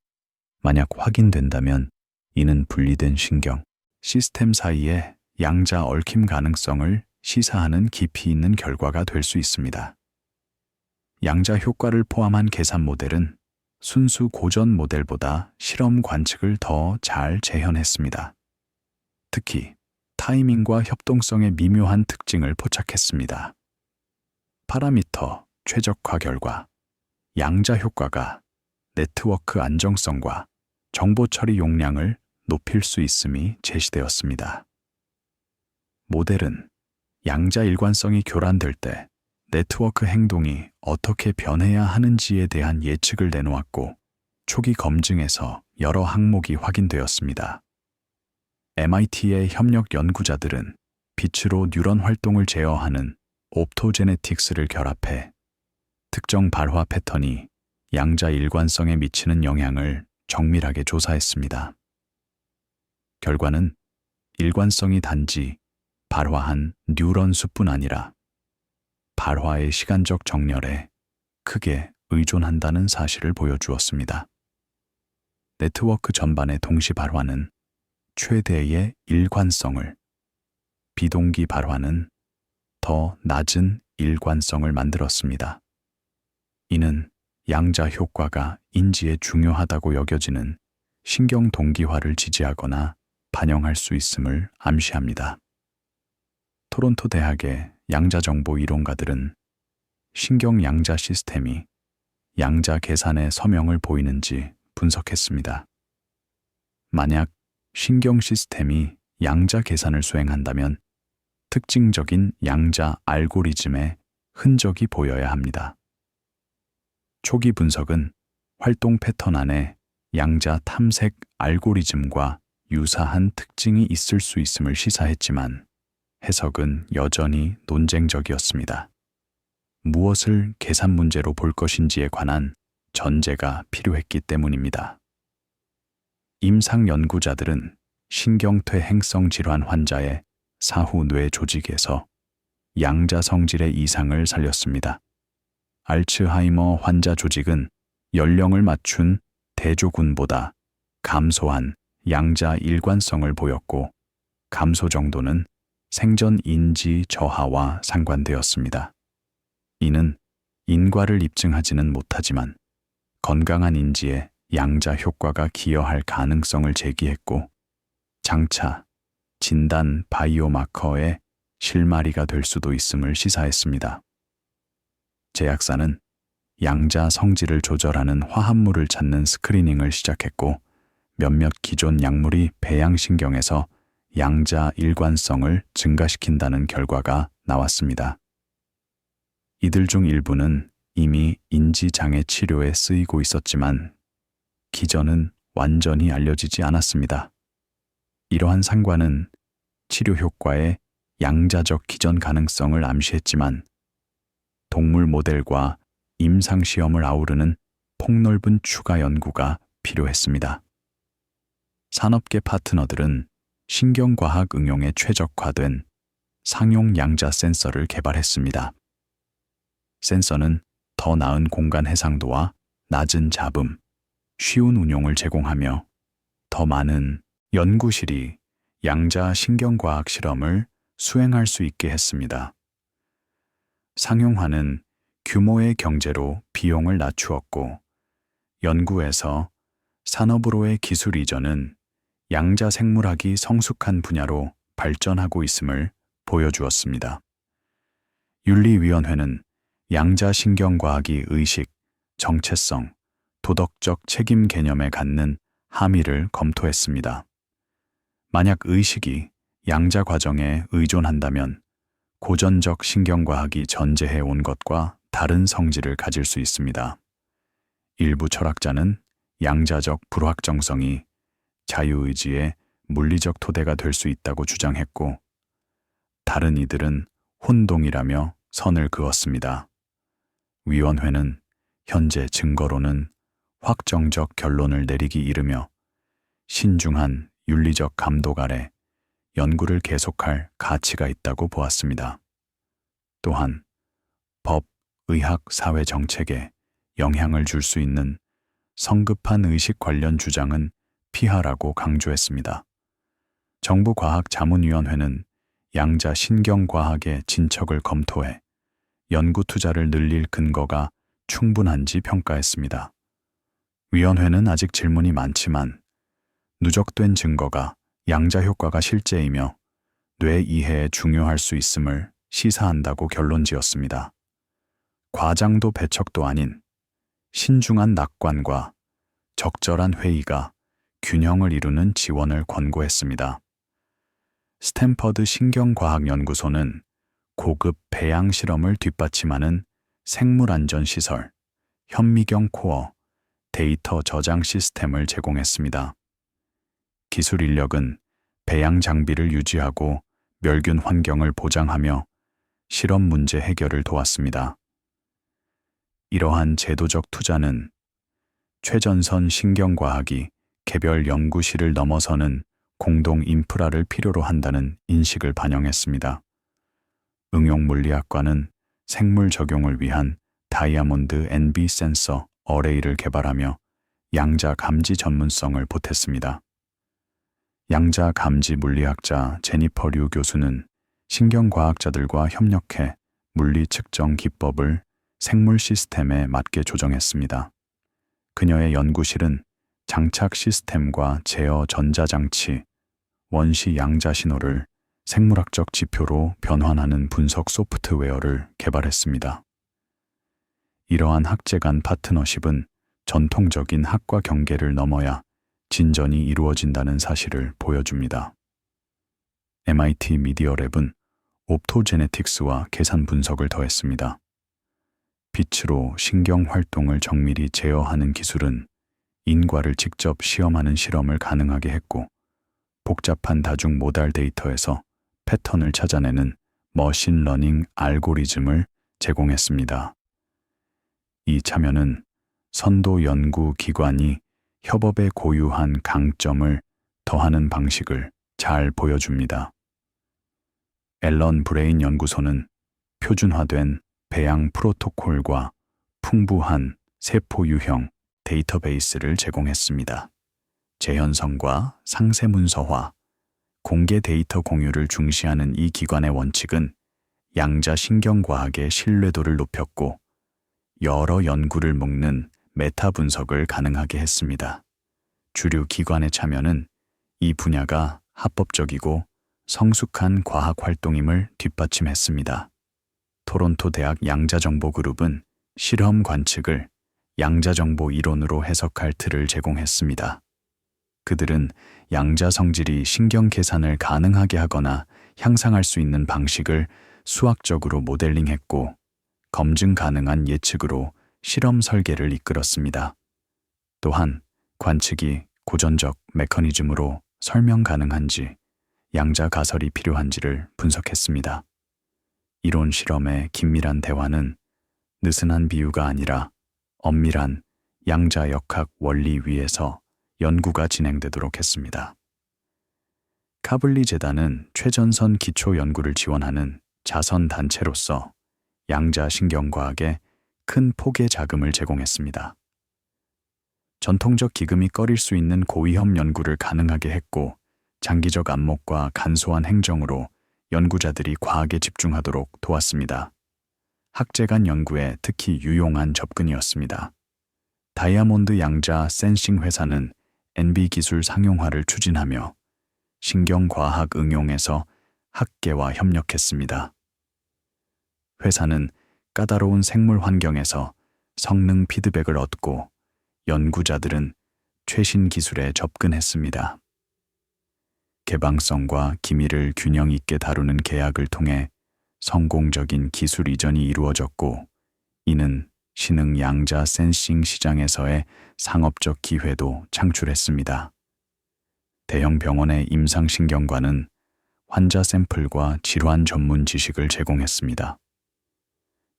만약 확인된다면 이는 분리된 신경 시스템 사이의 양자 얽힘 가능성을 시사하는 깊이 있는 결과가 될 수 있습니다. 양자 효과를 포함한 계산 모델은 순수 고전 모델보다 실험 관측을 더 잘 재현했습니다. 특히 타이밍과 협동성의 미묘한 특징을 포착했습니다. 파라미터 최적화 결과, 양자 효과가 네트워크 안정성과 정보 처리 용량을 높일 수 있음이 제시되었습니다. 모델은 양자 일관성이 교란될 때 네트워크 행동이 어떻게 변해야 하는지에 대한 예측을 내놓았고 초기 검증에서 여러 항목이 확인되었습니다. MIT의 협력 연구자들은 빛으로 뉴런 활동을 제어하는 옵토제네틱스를 결합해 특정 발화 패턴이 양자 일관성에 미치는 영향을 정밀하게 조사했습니다. 결과는 일관성이 단지 발화한 뉴런 수뿐 아니라 발화의 시간적 정렬에 크게 의존한다는 사실을 보여주었습니다. 네트워크 전반의 동시 발화는 최대의 일관성을, 비동기 발화는 더 낮은 일관성을 만들었습니다. 이는 양자 효과가 인지에 중요하다고 여겨지는 신경 동기화를 지지하거나 반영할 수 있음을 암시합니다. 토론토 대학의 양자정보 이론가들은 신경 양자 시스템이 양자 계산의 서명을 보이는지 분석했습니다. 만약 신경 시스템이 양자 계산을 수행한다면 특징적인 양자 알고리즘의 흔적이 보여야 합니다. 초기 분석은 활동 패턴 안에 양자 탐색 알고리즘과 유사한 특징이 있을 수 있음을 시사했지만 해석은 여전히 논쟁적이었습니다. 무엇을 계산 문제로 볼 것인지에 관한 전제가 필요했기 때문입니다. 임상 연구자들은 신경퇴 행성 질환 환자의 사후 뇌 조직에서 양자 성질의 이상을 살렸습니다. 알츠하이머 환자 조직은 연령을 맞춘 대조군보다 감소한 양자 일관성을 보였고 감소 정도는 생전 인지 저하와 상관되었습니다. 이는 인과를 입증하지는 못하지만 건강한 인지에 양자 효과가 기여할 가능성을 제기했고 장차 진단 바이오마커의 실마리가 될 수도 있음을 시사했습니다. 제약사는 양자 성질을 조절하는 화합물을 찾는 스크리닝을 시작했고 몇몇 기존 약물이 배양신경에서 양자 일관성을 증가시킨다는 결과가 나왔습니다. 이들 중 일부는 이미 인지장애 치료에 쓰이고 있었지만 기전은 완전히 알려지지 않았습니다. 이러한 상관은 치료 효과의 양자적 기전 가능성을 암시했지만 동물 모델과 임상시험을 아우르는 폭넓은 추가 연구가 필요했습니다. 산업계 파트너들은 신경과학 응용에 최적화된 상용 양자 센서를 개발했습니다. 센서는 더 나은 공간 해상도와 낮은 잡음, 쉬운 운용을 제공하며 더 많은 연구실이 양자 신경과학 실험을 수행할 수 있게 했습니다. 상용화는 규모의 경제로 비용을 낮추었고 연구에서 산업으로의 기술 이전은 양자 생물학이 성숙한 분야로 발전하고 있음을 보여주었습니다. 윤리위원회는 양자 신경과학이 의식, 정체성, 도덕적 책임 개념에 갖는 함의를 검토했습니다. 만약 의식이 양자 과정에 의존한다면 고전적 신경과학이 전제해 온 것과 다른 성질을 가질 수 있습니다. 일부 철학자는 양자적 불확정성이 자유의지의 물리적 토대가 될 수 있다고 주장했고 다른 이들은 혼동이라며 선을 그었습니다. 위원회는 현재 증거로는 확정적 결론을 내리기 이르며 신중한 윤리적 감독 아래 연구를 계속할 가치가 있다고 보았습니다. 또한 법, 의학, 사회 정책에 영향을 줄 수 있는 성급한 의식 관련 주장은 피하라고 강조했습니다. 정부과학자문위원회는 양자 신경과학의 진척을 검토해 연구 투자를 늘릴 근거가 충분한지 평가했습니다. 위원회는 아직 질문이 많지만 누적된 증거가 양자 효과가 실제이며 뇌 이해에 중요할 수 있음을 시사한다고 결론지었습니다. 과장도 배척도 아닌 신중한 낙관과 적절한 회의가 균형을 이루는 지원을 권고했습니다. 스탠퍼드 신경과학연구소는 고급 배양 실험을 뒷받침하는 생물안전시설, 현미경 코어, 데이터 저장 시스템을 제공했습니다. 기술 인력은 배양 장비를 유지하고 멸균 환경을 보장하며 실험 문제 해결을 도왔습니다. 이러한 제도적 투자는 최전선 신경과학이 개별 연구실을 넘어서는 공동 인프라를 필요로 한다는 인식을 반영했습니다. 응용물리학과는 생물 적용을 위한 다이아몬드 NB 센서 어레이를 개발하며 양자 감지 전문성을 보탰습니다. 양자 감지 물리학자 제니퍼 류 교수는 신경과학자들과 협력해 물리 측정 기법을 생물 시스템에 맞게 조정했습니다. 그녀의 연구실은 장착 시스템과 제어 전자장치, 원시 양자 신호를 생물학적 지표로 변환하는 분석 소프트웨어를 개발했습니다. 이러한 학제 간 파트너십은 전통적인 학과 경계를 넘어야 진전이 이루어진다는 사실을 보여줍니다. MIT 미디어랩은 옵토제네틱스와 계산 분석을 더했습니다. 빛으로 신경 활동을 정밀히 제어하는 기술은 인과를 직접 시험하는 실험을 가능하게 했고, 복잡한 다중 모달 데이터에서 패턴을 찾아내는 머신러닝 알고리즘을 제공했습니다. 이 참여는 선도 연구 기관이 협업의 고유한 강점을 더하는 방식을 잘 보여줍니다. 앨런 브레인 연구소는 표준화된 배양 프로토콜과 풍부한 세포 유형 데이터베이스를 제공했습니다. 재현성과 상세 문서화, 공개 데이터 공유를 중시하는 이 기관의 원칙은 양자 신경과학의 신뢰도를 높였고, 여러 연구를 묶는 메타 분석을 가능하게 했습니다. 주류 기관의 참여는 이 분야가 합법적이고 성숙한 과학 활동임을 뒷받침했습니다. 토론토 대학 양자정보그룹은 실험 관측을 양자정보 이론으로 해석할 틀을 제공했습니다. 그들은 양자 성질이 신경 계산을 가능하게 하거나 향상할 수 있는 방식을 수학적으로 모델링했고, 검증 가능한 예측으로 실험 설계를 이끌었습니다. 또한 관측이 고전적 메커니즘으로 설명 가능한지, 양자 가설이 필요한지를 분석했습니다. 이론 실험의 긴밀한 대화는 느슨한 비유가 아니라 엄밀한 양자 역학 원리 위에서 연구가 진행되도록 했습니다. 카블리 재단은 최전선 기초 연구를 지원하는 자선 단체로서 양자 신경과학에 큰 폭의 자금을 제공했습니다. 전통적 기금이 꺼릴 수 있는 고위험 연구를 가능하게 했고, 장기적 안목과 간소한 행정으로 연구자들이 과학에 집중하도록 도왔습니다. 학제 간 연구에 특히 유용한 접근이었습니다. 다이아몬드 양자 센싱 회사는 NB 기술 상용화를 추진하며 신경과학 응용에서 학계와 협력했습니다. 회사는 까다로운 생물 환경에서 성능 피드백을 얻고, 연구자들은 최신 기술에 접근했습니다. 개방성과 기밀을 균형 있게 다루는 계약을 통해 성공적인 기술 이전이 이루어졌고, 이는 신흥 양자 센싱 시장에서의 상업적 기회도 창출했습니다. 대형 병원의 임상신경과는 환자 샘플과 질환 전문 지식을 제공했습니다.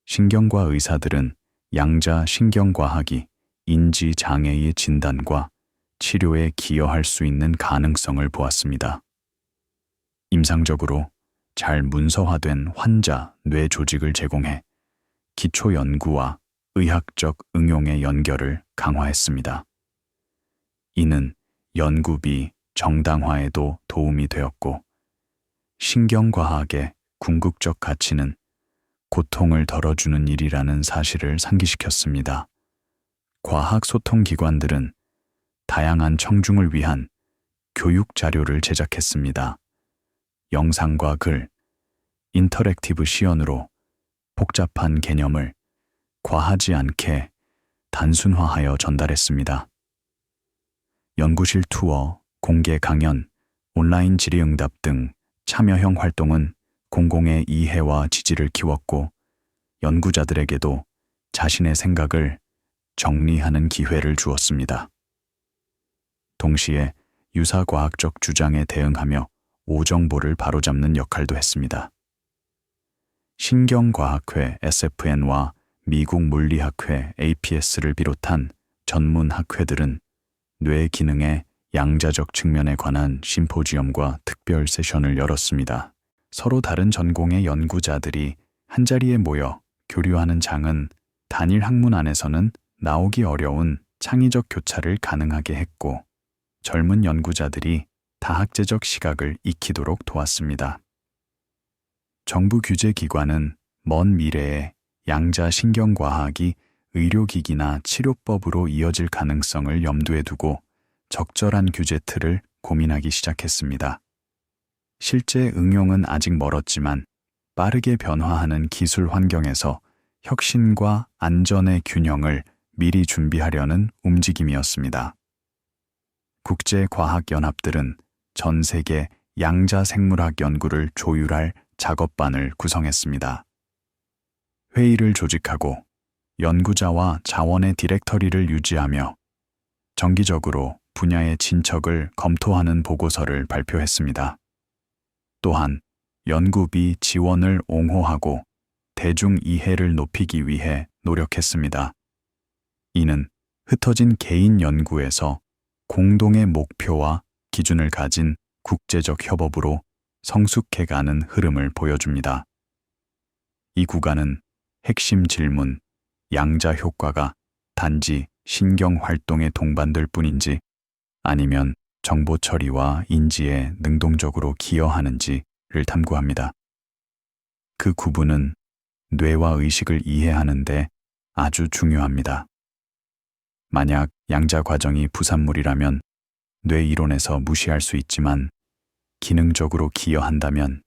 신경과 의사들은 양자 신경과학이 인지 장애의 진단과 치료에 기여할 수 있는 가능성을 보았습니다. 임상적으로 잘 문서화된 환자 뇌 조직을 제공해 기초 연구와 의학적 응용의 연결을 강화했습니다. 이는 연구비 정당화에도 도움이 되었고, 신경과학의 궁극적 가치는 고통을 덜어주는 일이라는 사실을 상기시켰습니다. 과학 소통 기관들은 다양한 청중을 위한 교육 자료를 제작했습니다. 영상과 글, 인터랙티브 시연으로 복잡한 개념을 과하지 않게 단순화하여 전달했습니다. 연구실 투어, 공개 강연, 온라인 질의응답 등 참여형 활동은 공공의 이해와 지지를 키웠고, 연구자들에게도 자신의 생각을 정리하는 기회를 주었습니다. 동시에 유사과학적 주장에 대응하며 오정보를 바로잡는 역할도 했습니다. 신경과학회 SFN과 미국 물리학회 APS를 비롯한 전문 학회들은 뇌 기능의 양자적 측면에 관한 심포지엄과 특별 세션을 열었습니다. 서로 다른 전공의 연구자들이 한자리에 모여 교류하는 장은 단일 학문 안에서는 나오기 어려운 창의적 교차를 가능하게 했고, 젊은 연구자들이 다학제적 시각을 익히도록 도왔습니다. 정부 규제기관은 먼 미래에 양자 신경과학이 의료기기나 치료법으로 이어질 가능성을 염두에 두고 적절한 규제 틀을 고민하기 시작했습니다. 실제 응용은 아직 멀었지만 빠르게 변화하는 기술 환경에서 혁신과 안전의 균형을 미리 준비하려는 움직임이었습니다. 국제과학연합들은 전 세계 양자 생물학 연구를 조율할 작업반을 구성했습니다. 회의를 조직하고 연구자와 자원의 디렉터리를 유지하며 정기적으로 분야의 진척을 검토하는 보고서를 발표했습니다. 또한 연구비 지원을 옹호하고 대중 이해를 높이기 위해 노력했습니다. 이는 흩어진 개인 연구에서 공동의 목표와 기준을 가진 국제적 협업으로 성숙해가는 흐름을 보여줍니다. 이 구간은 핵심 질문, 양자 효과가 단지 신경 활동에 동반될 뿐인지 아니면 정보 처리와 인지에 능동적으로 기여하는지를 탐구합니다. 그 구분은 뇌와 의식을 이해하는 데 아주 중요합니다. 만약 양자 과정이 부산물이라면 뇌 이론에서 무시할 수 있지만 기능적으로 기여한다면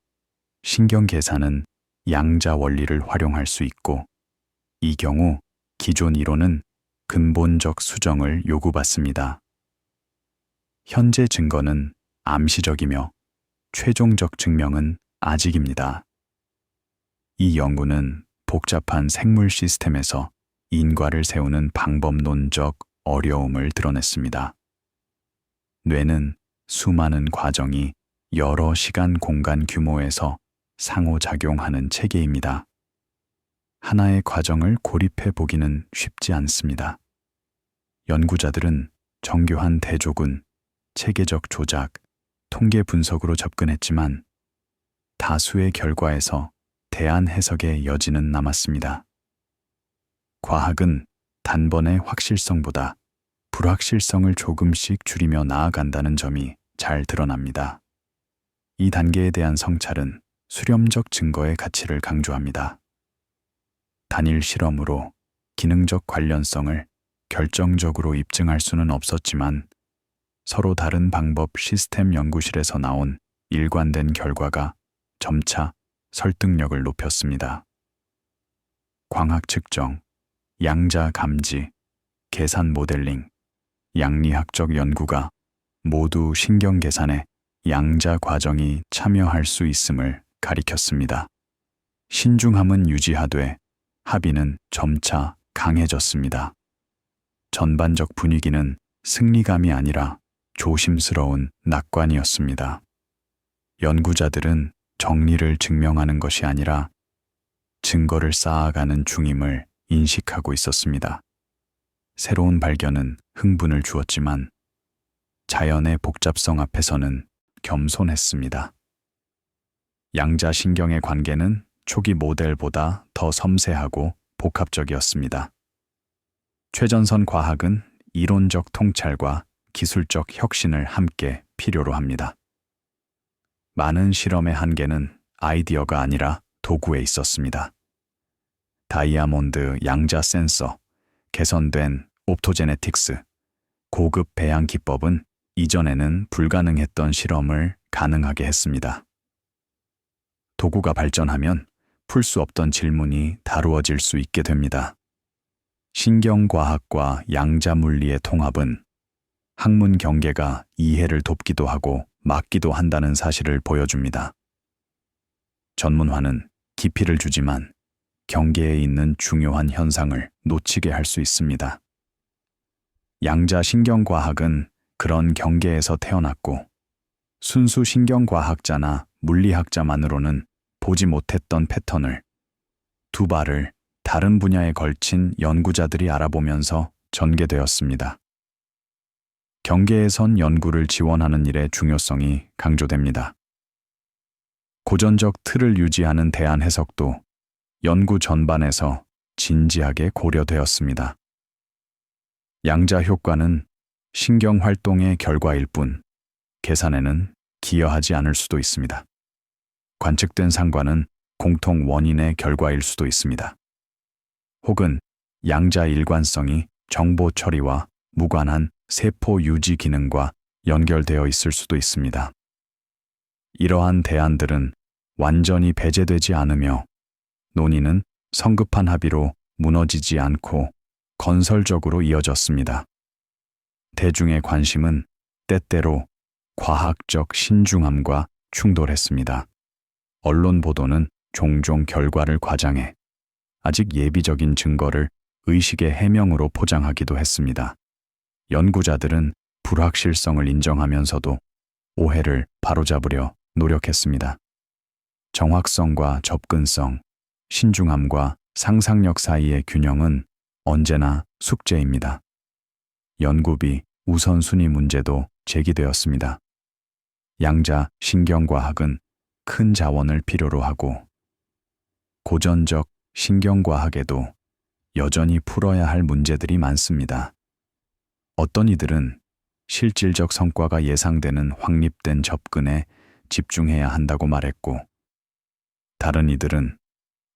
신경 계산은 양자 원리를 활용할 수 있고 이 경우 기존 이론은 근본적 수정을 요구받습니다. 현재 증거는 암시적이며 최종적 증명은 아직입니다. 이 연구는 복잡한 생물 시스템에서 인과를 세우는 방법론적 어려움을 드러냈습니다. 뇌는 수많은 과정이 여러 시간 공간 규모에서 상호작용하는 체계입니다. 하나의 과정을 고립해 보기는 쉽지 않습니다. 연구자들은 정교한 대조군, 체계적 조작, 통계 분석으로 접근했지만 다수의 결과에서 대안 해석의 여지는 남았습니다. 과학은 단번의 확실성보다 불확실성을 조금씩 줄이며 나아간다는 점이 잘 드러납니다. 이 단계에 대한 성찰은 수렴적 증거의 가치를 강조합니다. 단일 실험으로 기능적 관련성을 결정적으로 입증할 수는 없었지만 서로 다른 방법 시스템 연구실에서 나온 일관된 결과가 점차 설득력을 높였습니다. 광학 측정, 양자 감지, 계산 모델링, 양리학적 연구가 모두 신경 계산에 양자 과정이 참여할 수 있음을 가리켰습니다. 신중함은 유지하되 합의는 점차 강해졌습니다. 전반적 분위기는 승리감이 아니라 조심스러운 낙관이었습니다. 연구자들은 정리를 증명하는 것이 아니라 증거를 쌓아가는 중임을 인식하고 있었습니다. 새로운 발견은 흥분을 주었지만 자연의 복잡성 앞에서는 겸손했습니다. 양자신경의 관계는 초기 모델보다 더 섬세하고 복합적이었습니다. 최전선 과학은 이론적 통찰과 기술적 혁신을 함께 필요로 합니다. 많은 실험의 한계는 아이디어가 아니라 도구에 있었습니다. 다이아몬드 양자 센서, 개선된 옵토제네틱스, 고급 배양 기법은 이전에는 불가능했던 실험을 가능하게 했습니다. 도구가 발전하면 풀 수 없던 질문이 다루어질 수 있게 됩니다. 신경과학과 양자물리의 통합은 학문 경계가 이해를 돕기도 하고 막기도 한다는 사실을 보여줍니다. 전문화는 깊이를 주지만 경계에 있는 중요한 현상을 놓치게 할 수 있습니다. 양자신경과학은 그런 경계에서 태어났고 순수 신경과학자나 물리학자만으로는 보지 못했던 패턴을 두 발을 다른 분야에 걸친 연구자들이 알아보면서 전개되었습니다. 경계에 선 연구를 지원하는 일의 중요성이 강조됩니다. 고전적 틀을 유지하는 대안 해석도 연구 전반에서 진지하게 고려되었습니다. 양자 효과는 신경 활동의 결과일 뿐 계산에는 기여하지 않을 수도 있습니다. 관측된 상관은 공통 원인의 결과일 수도 있습니다. 혹은 양자 일관성이 정보 처리와 무관한 세포 유지 기능과 연결되어 있을 수도 있습니다. 이러한 대안들은 완전히 배제되지 않으며 논의는 성급한 합의로 무너지지 않고 건설적으로 이어졌습니다. 대중의 관심은 때때로 과학적 신중함과 충돌했습니다. 언론 보도는 종종 결과를 과장해 아직 예비적인 증거를 의식의 해명으로 포장하기도 했습니다. 연구자들은 불확실성을 인정하면서도 오해를 바로잡으려 노력했습니다. 정확성과 접근성, 신중함과 상상력 사이의 균형은 언제나 숙제입니다. 연구비 우선순위 문제도 제기되었습니다. 양자 신경과학은 큰 자원을 필요로 하고 고전적 신경과학에도 여전히 풀어야 할 문제들이 많습니다. 어떤 이들은 실질적 성과가 예상되는 확립된 접근에 집중해야 한다고 말했고, 다른 이들은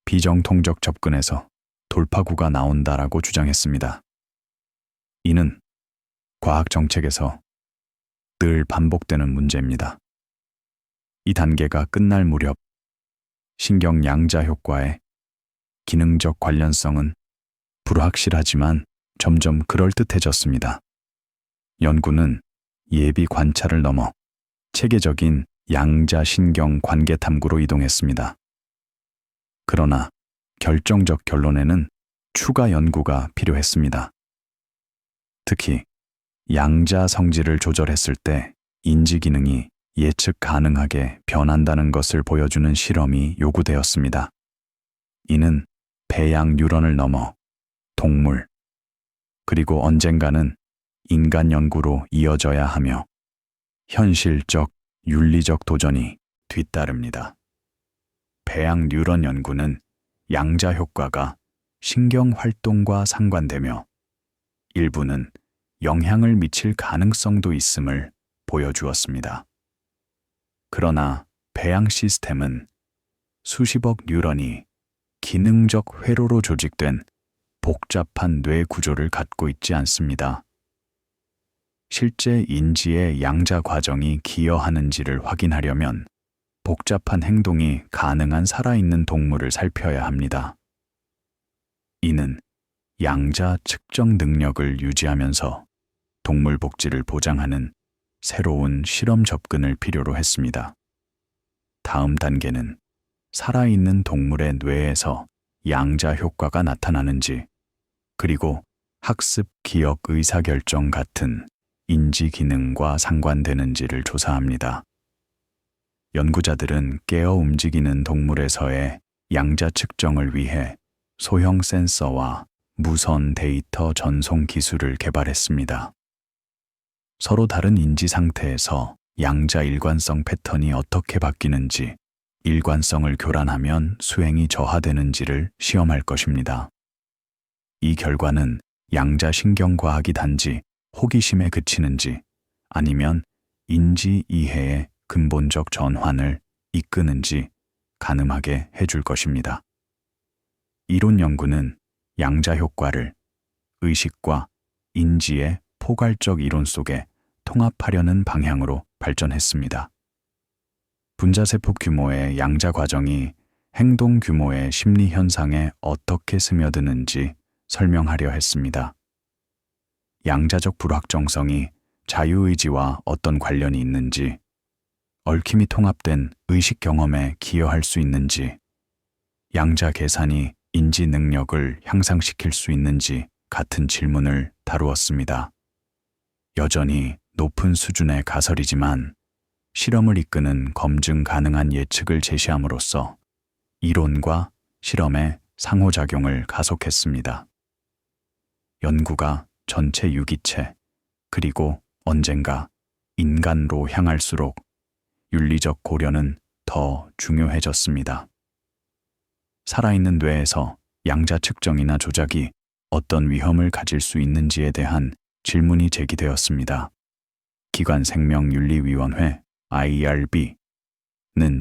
비정통적 접근에서 돌파구가 나온다라고 주장했습니다. 이는 과학 정책에서 늘 반복되는 문제입니다. 이 단계가 끝날 무렵 신경 양자 효과의 기능적 관련성은 불확실하지만 점점 그럴듯해졌습니다. 연구는 예비 관찰을 넘어 체계적인 양자 신경 관계 탐구로 이동했습니다. 그러나 결정적 결론에는 추가 연구가 필요했습니다. 특히 양자 성질을 조절했을 때 인지 기능이 예측 가능하게 변한다는 것을 보여주는 실험이 요구되었습니다. 이는 배양 뉴런을 넘어 동물, 그리고 언젠가는 인간 연구로 이어져야 하며 현실적, 윤리적 도전이 뒤따릅니다. 배양 뉴런 연구는 양자 효과가 신경 활동과 상관되며 일부는 영향을 미칠 가능성도 있음을 보여주었습니다. 그러나 배양 시스템은 수십억 뉴런이 기능적 회로로 조직된 복잡한 뇌 구조를 갖고 있지 않습니다. 실제 인지의 양자 과정이 기여하는지를 확인하려면 복잡한 행동이 가능한 살아있는 동물을 살펴야 합니다. 이는 양자 측정 능력을 유지하면서 동물 복지를 보장하는 새로운 실험 접근을 필요로 했습니다. 다음 단계는 살아있는 동물의 뇌에서 양자 효과가 나타나는지, 그리고 학습, 기억, 의사결정 같은 인지 기능과 상관되는지를 조사합니다. 연구자들은 깨어 움직이는 동물에서의 양자 측정을 위해 소형 센서와 무선 데이터 전송 기술을 개발했습니다. 서로 다른 인지 상태에서 양자 일관성 패턴이 어떻게 바뀌는지, 일관성을 교란하면 수행이 저하되는지를 시험할 것입니다. 이 결과는 양자 신경과학이 단지 호기심에 그치는지 아니면 인지 이해의 근본적 전환을 이끄는지 가늠하게 해줄 것입니다. 이론 연구는 양자 효과를 의식과 인지의 포괄적 이론 속에 통합하려는 방향으로 발전했습니다. 분자세포 규모의 양자 과정이 행동 규모의 심리 현상에 어떻게 스며드는지 설명하려 했습니다. 양자적 불확정성이 자유의지와 어떤 관련이 있는지, 얽힘이 통합된 의식 경험에 기여할 수 있는지, 양자 계산이 인지 능력을 향상시킬 수 있는지 같은 질문을 다루었습니다. 여전히 높은 수준의 가설이지만 실험을 이끄는 검증 가능한 예측을 제시함으로써 이론과 실험의 상호작용을 가속했습니다. 연구가 전체 유기체, 그리고 언젠가 인간로 향할수록 윤리적 고려는 더 중요해졌습니다. 살아있는 뇌에서 양자 측정이나 조작이 어떤 위험을 가질 수 있는지에 대한 질문이 제기되었습니다. 기관생명윤리위원회 IRB는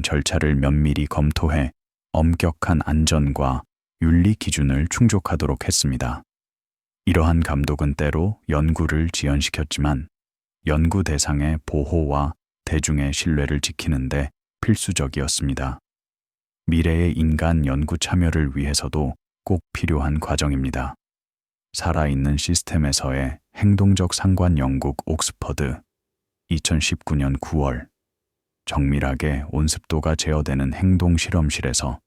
절차를 면밀히 검토해 엄격한 안전과 윤리 기준을 충족하도록 했습니다. 이러한 감독은 때로 연구를 지연시켰지만 연구 대상의 보호와 대중의 신뢰를 지키는데 필수적이었습니다. 미래의 인간 연구 참여를 위해서도 꼭 필요한 과정입니다. 살아있는 시스템에서의 행동적 상관 영국 옥스퍼드 2019년 9월 정밀하게 온습도가 제어되는 행동 실험실에서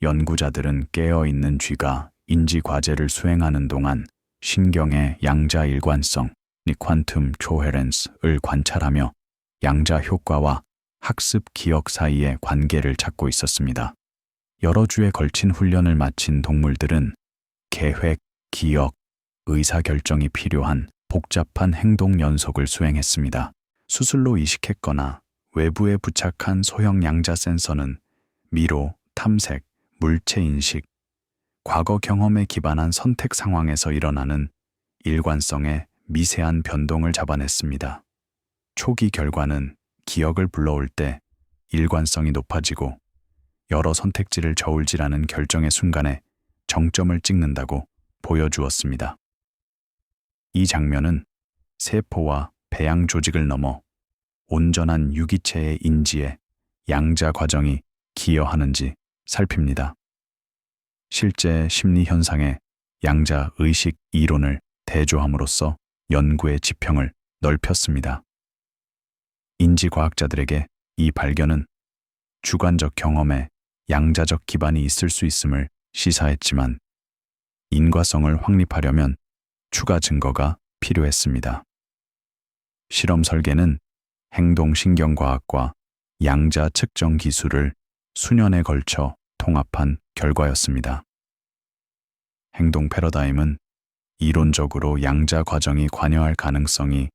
연구자들은 깨어있는 쥐가 인지 과제를 수행하는 동안 신경의 양자 일관성, 퀀텀 코헤렌스를 관찰하며 양자 효과와 학습 기억 사이의 관계를 찾고 있었습니다. 여러 주에 걸친 훈련을 마친 동물들은 계획, 기억, 의사결정이 필요한 복잡한 행동 연속을 수행했습니다. 수술로 이식했거나 외부에 부착한 소형 양자 센서는 미로, 탐색, 물체 인식, 과거 경험에 기반한 선택 상황에서 일어나는 일관성의 미세한 변동을 잡아냈습니다. 초기 결과는 기억을 불러올 때 일관성이 높아지고 여러 선택지를 저울질하는 결정의 순간에 정점을 찍는다고 보여주었습니다. 이 장면은 세포와 배양 조직을 넘어 온전한 유기체의 인지에 양자 과정이 기여하는지 살핍니다. 실제 심리 현상의 양자 의식 이론을 대조함으로써 연구의 지평을 넓혔습니다. 인지과학자들에게 이 발견은 주관적 경험에 양자적 기반이 있을 수 있음을 시사했지만 인과성을 확립하려면 추가 증거가 필요했습니다. 실험 설계는 행동신경과학과 양자 측정 기술을 수년에 걸쳐 통합한 결과였습니다. 행동 패러다임은 이론적으로 양자 과정이 관여할 가능성이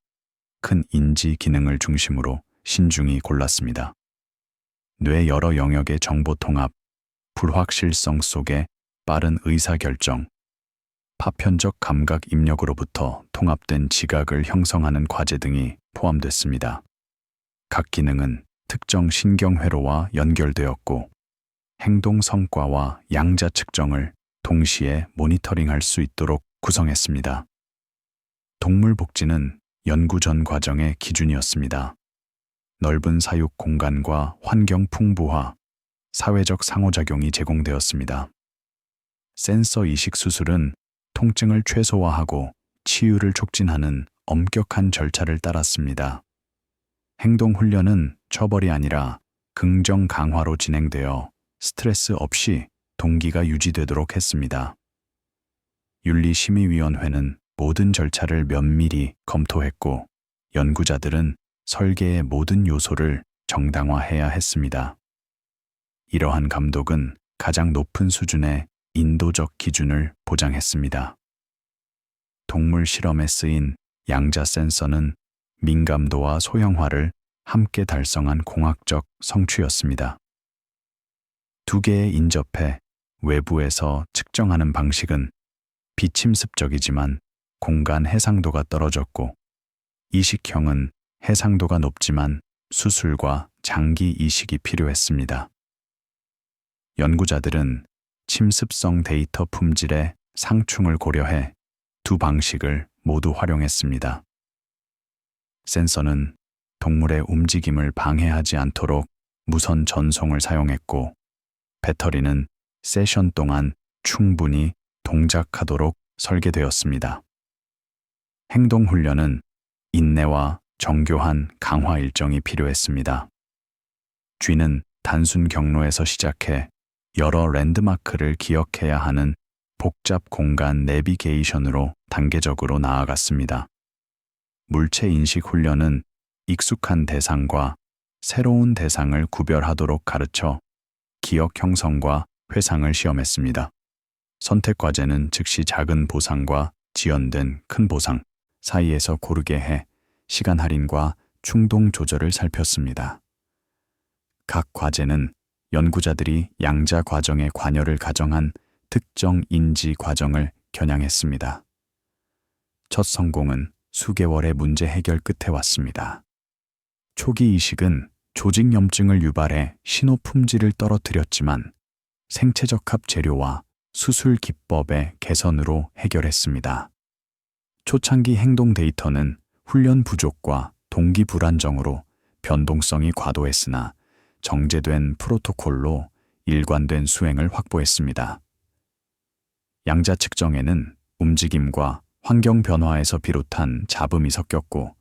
큰 인지 기능을 중심으로 신중히 골랐습니다. 뇌 여러 영역의 정보 통합, 불확실성 속의 빠른 의사결정, 파편적 감각 입력으로부터 통합된 지각을 형성하는 과제 등이 포함됐습니다. 각 기능은 특정 신경회로와 연결되었고 행동 성과와 양자 측정을 동시에 모니터링할 수 있도록 구성했습니다. 동물 복지는 연구 전 과정의 기준이었습니다. 넓은 사육 공간과 환경 풍부화, 사회적 상호작용이 제공되었습니다. 센서 이식 수술은 통증을 최소화하고 치유를 촉진하는 엄격한 절차를 따랐습니다. 행동 훈련은 처벌이 아니라 긍정 강화로 진행되어 스트레스 없이 동기가 유지되도록 했습니다. 윤리심의위원회는 모든 절차를 면밀히 검토했고 연구자들은 설계의 모든 요소를 정당화해야 했습니다. 이러한 감독은 가장 높은 수준의 인도적 기준을 보장했습니다. 동물 실험에 쓰인 양자 센서는 민감도와 소형화를 함께 달성한 공학적 성취였습니다. 두 개의 인접해 외부에서 측정하는 방식은 비침습적이지만 공간 해상도가 떨어졌고 이식형은 해상도가 높지만 수술과 장기 이식이 필요했습니다. 연구자들은 침습성 데이터 품질의 상충을 고려해 두 방식을 모두 활용했습니다. 센서는 동물의 움직임을 방해하지 않도록 무선 전송을 사용했고 배터리는 세션 동안 충분히 동작하도록 설계되었습니다. 행동 훈련은 인내와 정교한 강화 일정이 필요했습니다. 쥐는 단순 경로에서 시작해 여러 랜드마크를 기억해야 하는 복잡 공간 내비게이션으로 단계적으로 나아갔습니다. 물체 인식 훈련은 익숙한 대상과 새로운 대상을 구별하도록 가르쳐 기억 형성과 회상을 시험했습니다. 선택 과제는 즉시 작은 보상과 지연된 큰 보상 사이에서 고르게 해 시간 할인과 충동 조절을 살폈습니다. 각 과제는 연구자들이 양자 과정의 관여를 가정한 특정 인지 과정을 겨냥했습니다. 첫 성공은 수개월의 문제 해결 끝에 왔습니다. 초기 이식은 조직염증을 유발해 신호 품질을 떨어뜨렸지만 생체적 합 재료와 수술 기법의 개선으로 해결했습니다. 초창기 행동 데이터는 훈련 부족과 동기 불안정으로 변동성이 과도했으나 정제된 프로토콜로 일관된 수행을 확보했습니다. 양자 측정에는 움직임과 환경 변화에서 비롯한 잡음이 섞였고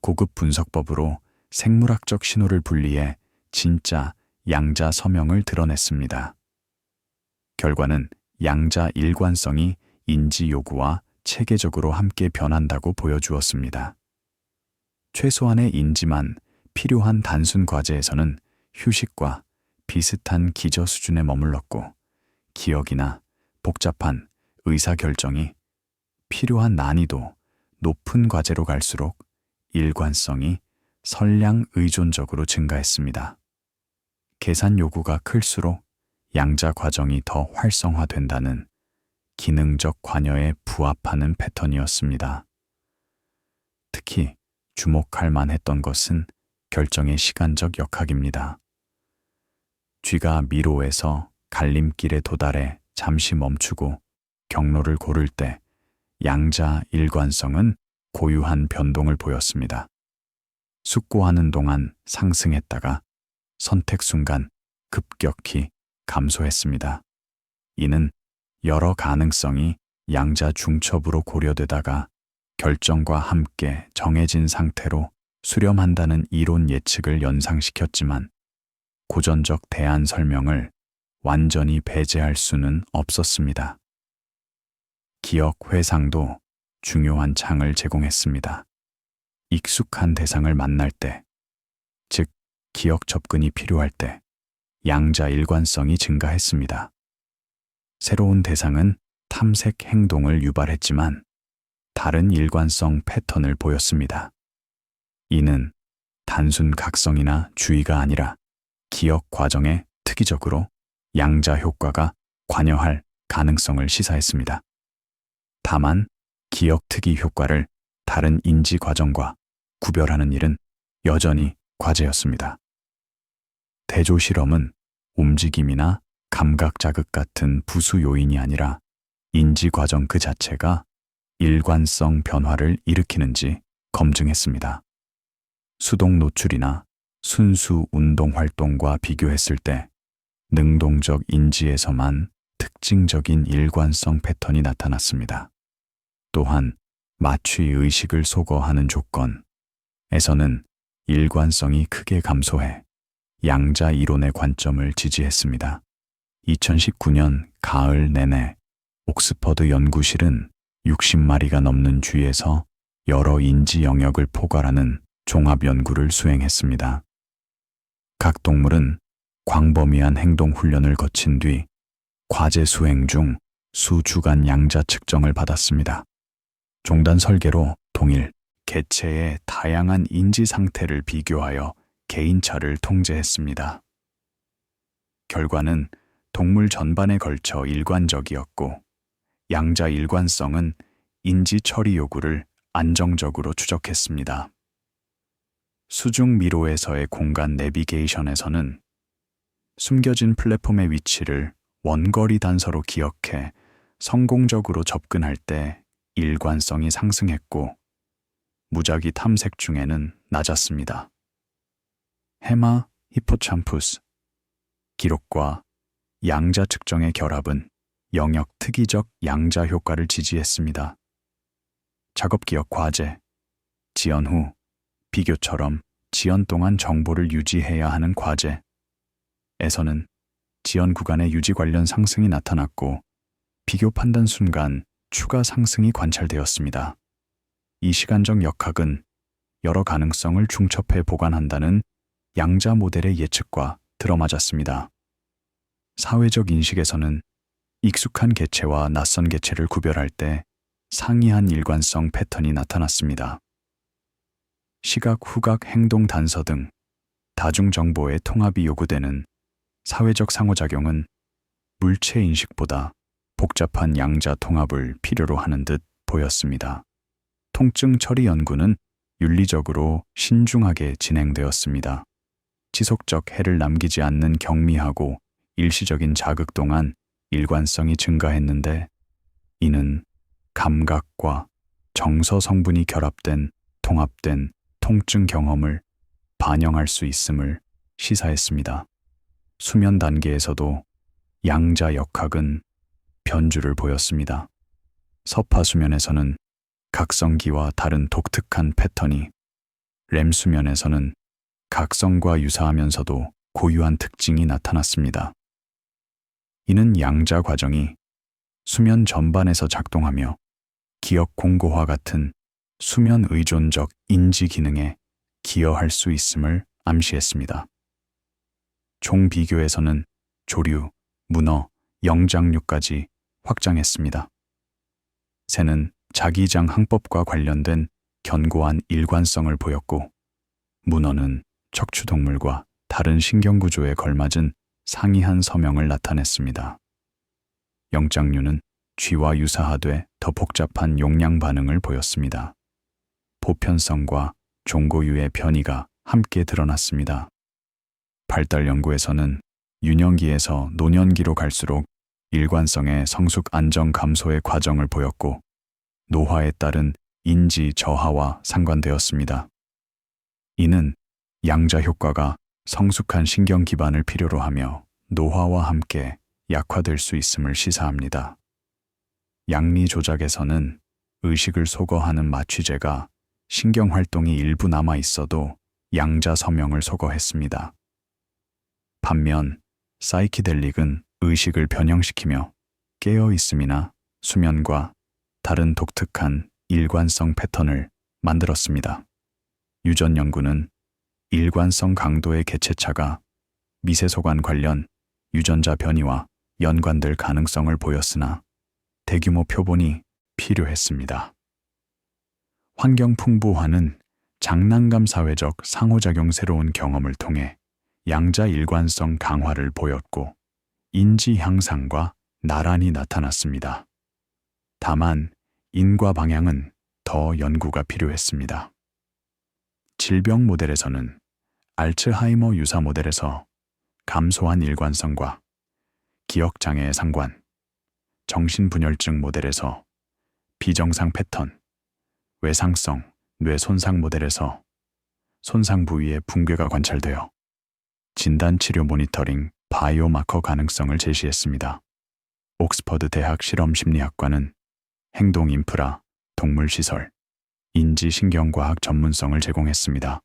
고급 분석법으로 생물학적 신호를 분리해 진짜 양자 서명을 드러냈습니다. 결과는 양자 일관성이 인지 요구와 체계적으로 함께 변한다고 보여주었습니다. 최소한의 인지만 필요한 단순 과제에서는 휴식과 비슷한 기저 수준에 머물렀고 기억이나 복잡한 의사결정이 필요한 난이도 높은 과제로 갈수록 일관성이 선량 의존적으로 증가했습니다. 계산 요구가 클수록 양자 과정이 더 활성화된다는 기능적 관여에 부합하는 패턴이었습니다. 특히 주목할 만했던 것은 결정의 시간적 역학입니다. 쥐가 미로에서 갈림길에 도달해 잠시 멈추고 경로를 고를 때 양자 일관성은 고유한 변동을 보였습니다. 숙고하는 동안 상승했다가 선택 순간 급격히 감소했습니다. 이는 여러 가능성이 양자 중첩으로 고려되다가 결정과 함께 정해진 상태로 수렴한다는 이론 예측을 연상시켰지만 고전적 대안 설명을 완전히 배제할 수는 없었습니다. 기억 회상도 중요한 창을 제공했습니다. 익숙한 대상을 만날 때, 즉 기억 접근이 필요할 때 양자 일관성이 증가했습니다. 새로운 대상은 탐색 행동을 유발했지만 다른 일관성 패턴을 보였습니다. 이는 단순 각성이나 주의가 아니라 기억 과정에 특이적으로 양자 효과가 관여할 가능성을 시사했습니다. 다만 기억 특이 효과를 다른 인지 과정과 구별하는 일은 여전히 과제였습니다. 대조 실험은 움직임이나 감각 자극 같은 부수 요인이 아니라 인지 과정 그 자체가 일관성 변화를 일으키는지 검증했습니다. 수동 노출이나 순수 운동 활동과 비교했을 때 능동적 인지에서만 특징적인 일관성 패턴이 나타났습니다. 또한 마취 의식을 소거하는 조건에서는 일관성이 크게 감소해 양자 이론의 관점을 지지했습니다. 2019년 가을 내내 옥스퍼드 연구실은 60마리가 넘는 쥐에서 여러 인지 영역을 포괄하는 종합 연구를 수행했습니다. 각 동물은 광범위한 행동 훈련을 거친 뒤 과제 수행 중 수주간 양자 측정을 받았습니다. 종단 설계로 동일 개체의 다양한 인지 상태를 비교하여 개인차를 통제했습니다. 결과는 동물 전반에 걸쳐 일관적이었고 양자 일관성은 인지 처리 요구를 안정적으로 추적했습니다. 수중 미로에서의 공간 내비게이션에서는 숨겨진 플랫폼의 위치를 원거리 단서로 기억해 성공적으로 접근할 때 일관성이 상승했고 무작위 탐색 중에는 낮았습니다. 해마 히포참푸스 기록과 양자 측정의 결합은 영역 특이적 양자 효과를 지지했습니다. 작업 기억 과제, 지연 후 비교처럼 지연 동안 정보를 유지해야 하는 과제에서는 지연 구간의 유지 관련 상승이 나타났고 비교 판단 순간 추가 상승이 관찰되었습니다. 이 시간적 역학은 여러 가능성을 중첩해 보관한다는 양자 모델의 예측과 들어맞았습니다. 사회적 인식에서는 익숙한 개체와 낯선 개체를 구별할 때 상이한 일관성 패턴이 나타났습니다. 시각, 후각, 행동 단서 등 다중정보의 통합이 요구되는 사회적 상호작용은 물체 인식보다 복잡한 양자 통합을 필요로 하는 듯 보였습니다. 통증 처리 연구는 윤리적으로 신중하게 진행되었습니다. 지속적 해를 남기지 않는 경미하고 일시적인 자극 동안 일관성이 증가했는데 이는 감각과 정서 성분이 결합된 통합된 통증 경험을 반영할 수 있음을 시사했습니다. 수면 단계에서도 양자 역학은 변주를 보였습니다. 서파 수면에서는 각성기와 다른 독특한 패턴이, 렘 수면에서는 각성과 유사하면서도 고유한 특징이 나타났습니다. 이는 양자 과정이 수면 전반에서 작동하며 기억 공고와 같은 수면 의존적 인지 기능에 기여할 수 있음을 암시했습니다. 종 비교에서는 조류, 문어, 영장류까지 확장했습니다. 새는 자기장 항법과 관련된 견고한 일관성을 보였고, 문어는 척추동물과 다른 신경구조에 걸맞은 상이한 서명을 나타냈습니다. 영장류는 쥐와 유사하되 더 복잡한 용량 반응을 보였습니다. 보편성과 종고유의 변이가 함께 드러났습니다. 발달 연구에서는 유년기에서 노년기로 갈수록 일관성의 성숙 안정 감소의 과정을 보였고, 노화에 따른 인지 저하와 상관되었습니다. 이는 양자 효과가 성숙한 신경 기반을 필요로 하며 노화와 함께 약화될 수 있음을 시사합니다. 양리 조작에서는 의식을 소거하는 마취제가 신경 활동이 일부 남아 있어도 양자 서명을 소거했습니다. 반면 사이키델릭은 의식을 변형시키며 깨어 있음이나 수면과 다른 독특한 일관성 패턴을 만들었습니다. 유전 연구는 일관성 강도의 개체차가 미세소관 관련 유전자 변이와 연관될 가능성을 보였으나 대규모 표본이 필요했습니다. 환경 풍부화는 장난감 사회적 상호작용 새로운 경험을 통해 양자 일관성 강화를 보였고, 인지 향상과 나란히 나타났습니다. 다만 인과 방향은 더 연구가 필요했습니다. 질병 모델에서는 알츠하이머 유사 모델에서 감소한 일관성과 기억장애의 상관, 정신분열증 모델에서 비정상 패턴, 외상성 뇌 손상 모델에서 손상 부위의 붕괴가 관찰되어 진단치료 모니터링 바이오마커 가능성을 제시했습니다. 옥스퍼드 대학 실험심리학과는 행동 인프라, 동물시설, 인지신경과학 전문성을 제공했습니다.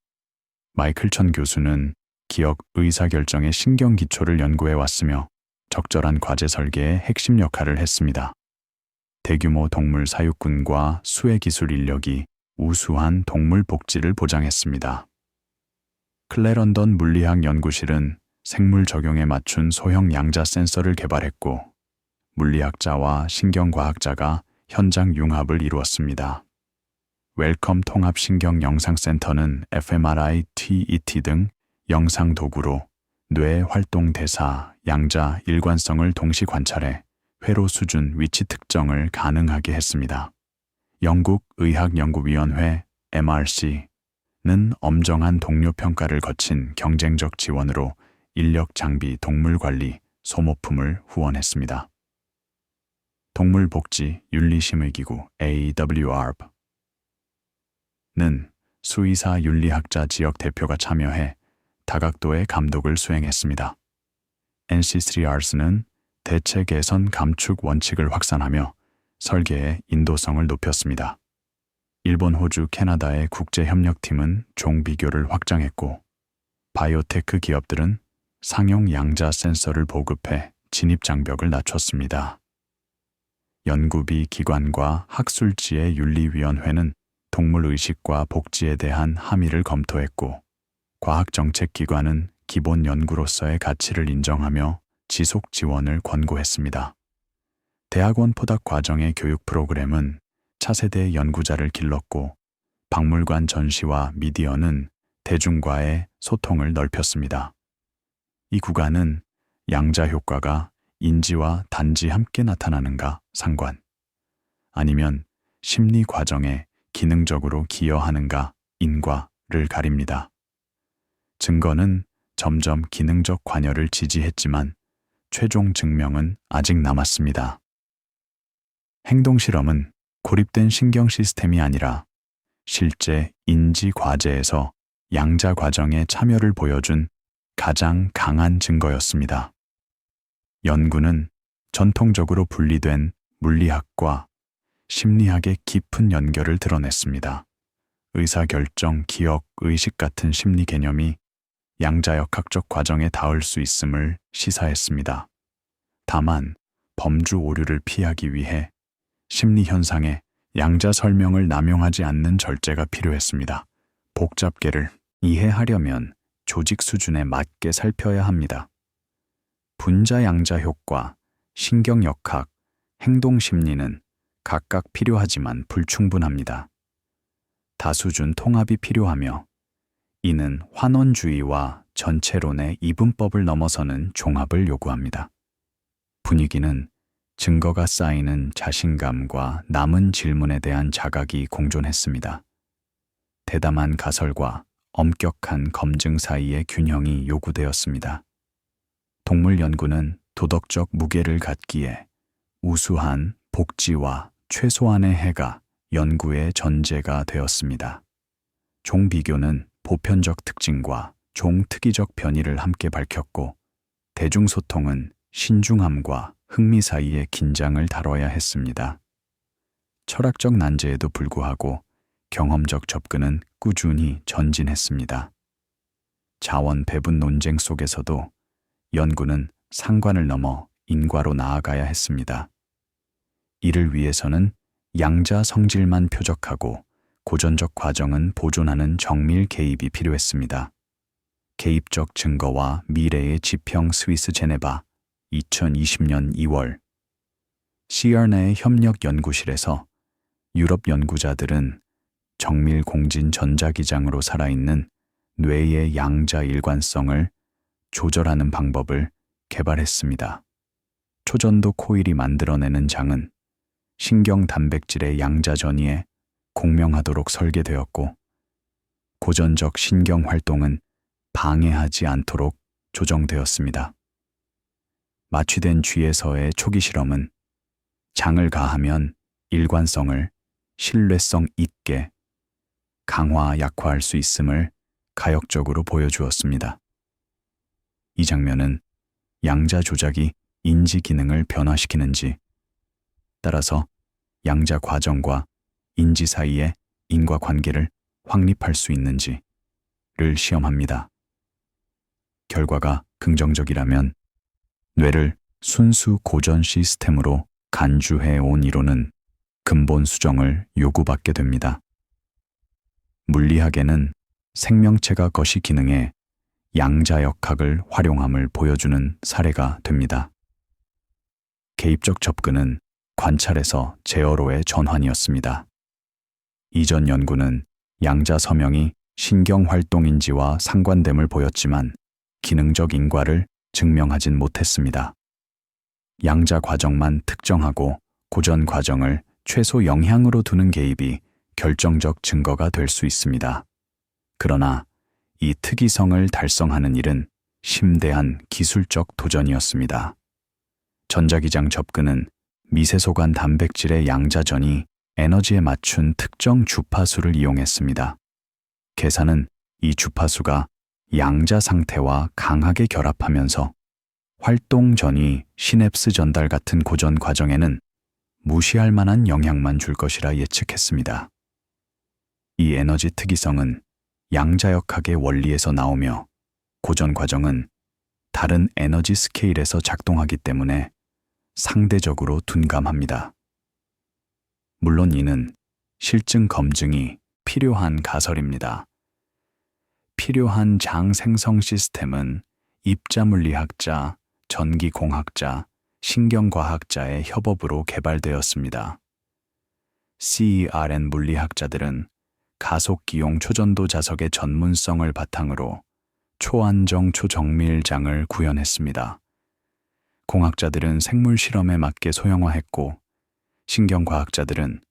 마이클 천 교수는 기억 의사결정의 신경 기초를 연구해 왔으며 적절한 과제 설계에 핵심 역할을 했습니다. 대규모 동물 사육군과 수혜 기술 인력이 우수한 동물 복지를 보장했습니다. 클레런던 물리학 연구실은 생물 적용에 맞춘 소형 양자 센서를 개발했고, 물리학자와 신경과학자가 현장 융합을 이루었습니다. 웰컴 통합신경영상센터는 fMRI, TET 등 영상 도구로 뇌 활동 대사, 양자 일관성을 동시 관찰해 회로 수준 위치 특정을 가능하게 했습니다. 영국 의학연구위원회 MRC는 엄정한 동료 평가를 거친 경쟁적 지원으로 인력 장비 동물관리 소모품을 후원했습니다. 동물복지 윤리심의기구 AWRB는 수의사 윤리학자 지역 대표가 참여해 다각도의 감독을 수행했습니다. NC3Rs는 대체 개선 감축 원칙을 확산하며 설계의 인도성을 높였습니다. 일본, 호주, 캐나다의 국제협력팀은 종 비교를 확장했고, 바이오테크 기업들은 상용 양자 센서를 보급해 진입 장벽을 낮췄습니다. 연구비 기관과 학술지의 윤리위원회는 동물의식과 복지에 대한 함의를 검토했고, 과학정책기관은 기본 연구로서의 가치를 인정하며 지속 지원을 권고했습니다. 대학원 포닥 과정의 교육 프로그램은 차세대 연구자를 길렀고, 박물관 전시와 미디어는 대중과의 소통을 넓혔습니다. 이 구간은 양자 효과가 인지와 단지 함께 나타나는가 상관, 아니면 심리 과정에 기능적으로 기여하는가 인과를 가립니다. 증거는 점점 기능적 관여를 지지했지만 최종 증명은 아직 남았습니다. 행동실험은 고립된 신경 시스템이 아니라 실제 인지 과제에서 양자 과정의 참여를 보여준 가장 강한 증거였습니다. 연구는 전통적으로 분리된 물리학과 심리학의 깊은 연결을 드러냈습니다. 의사결정, 기억, 의식 같은 심리 개념이 양자역학적 과정에 닿을 수 있음을 시사했습니다. 다만 범주 오류를 피하기 위해 심리 현상의 양자 설명을 남용하지 않는 절제가 필요했습니다. 복잡계를 이해하려면 조직 수준에 맞게 살펴야 합니다. 분자 양자 효과, 신경역학, 행동심리는 각각 필요하지만 불충분합니다. 다수준 통합이 필요하며 이는 환원주의와 전체론의 이분법을 넘어서는 종합을 요구합니다. 분위기는 증거가 쌓이는 자신감과 남은 질문에 대한 자각이 공존했습니다. 대담한 가설과 엄격한 검증 사이의 균형이 요구되었습니다. 동물 연구는 도덕적 무게를 갖기에 우수한 복지와 최소한의 해가 연구의 전제가 되었습니다. 종 비교는 보편적 특징과 종 특이적 변이를 함께 밝혔고, 대중소통은 신중함과 흥미 사이의 긴장을 다뤄야 했습니다. 철학적 난제에도 불구하고 경험적 접근은 꾸준히 전진했습니다. 자원 배분 논쟁 속에서도 연구는 상관을 넘어 인과로 나아가야 했습니다. 이를 위해서는 양자 성질만 표적하고 고전적 과정은 보존하는 정밀 개입이 필요했습니다. 개입적 증거와 미래의 지평 스위스 제네바 2020년 2월 시아르나의 협력 연구실에서 유럽 연구자들은 정밀 공진 전자기장으로 살아있는 뇌의 양자 일관성을 조절하는 방법을 개발했습니다. 초전도 코일이 만들어내는 장은 신경 단백질의 양자 전이에 공명하도록 설계되었고, 고전적 신경 활동은 방해하지 않도록 조정되었습니다. 마취된 쥐에서의 초기 실험은 장을 가하면 일관성을 신뢰성 있게 강화, 약화할 수 있음을 가역적으로 보여주었습니다. 이 장면은 양자 조작이 인지 기능을 변화시키는지, 따라서 양자 과정과 인지 사이의 인과관계를 확립할 수 있는지를 시험합니다. 결과가 긍정적이라면 뇌를 순수 고전 시스템으로 간주해 온 이론은 근본 수정을 요구받게 됩니다. 물리학에는 생명체가 거시 기능에 양자역학을 활용함을 보여주는 사례가 됩니다. 개입적 접근은 관찰에서 제어로의 전환이었습니다. 이전 연구는 양자 서명이 신경활동인지와 상관됨을 보였지만 기능적 인과를 증명하진 못했습니다. 양자 과정만 특정하고 고전 과정을 최소 영향으로 두는 개입이 결정적 증거가 될 수 있습니다. 그러나 이 특이성을 달성하는 일은 심대한 기술적 도전이었습니다. 전자기장 접근은 미세소관 단백질의 양자전이 에너지에 맞춘 특정 주파수를 이용했습니다. 계산은 이 주파수가 양자 상태와 강하게 결합하면서 활동 전이 시냅스 전달 같은 고전 과정에는 무시할 만한 영향만 줄 것이라 예측했습니다. 이 에너지 특이성은 양자역학의 원리에서 나오며 고전 과정은 다른 에너지 스케일에서 작동하기 때문에 상대적으로 둔감합니다. 물론 이는 실증 검증이 필요한 가설입니다. 필요한 장 생성 시스템은 입자물리학자, 전기공학자, 신경과학자의 협업으로 개발되었습니다. CERN 물리학자들은 가속기용 초전도 자석의 전문성을 바탕으로 초안정 초정밀장을 구현했습니다. 공학자들은 생물 실험에 맞게 소형화했고, 신경과학자들은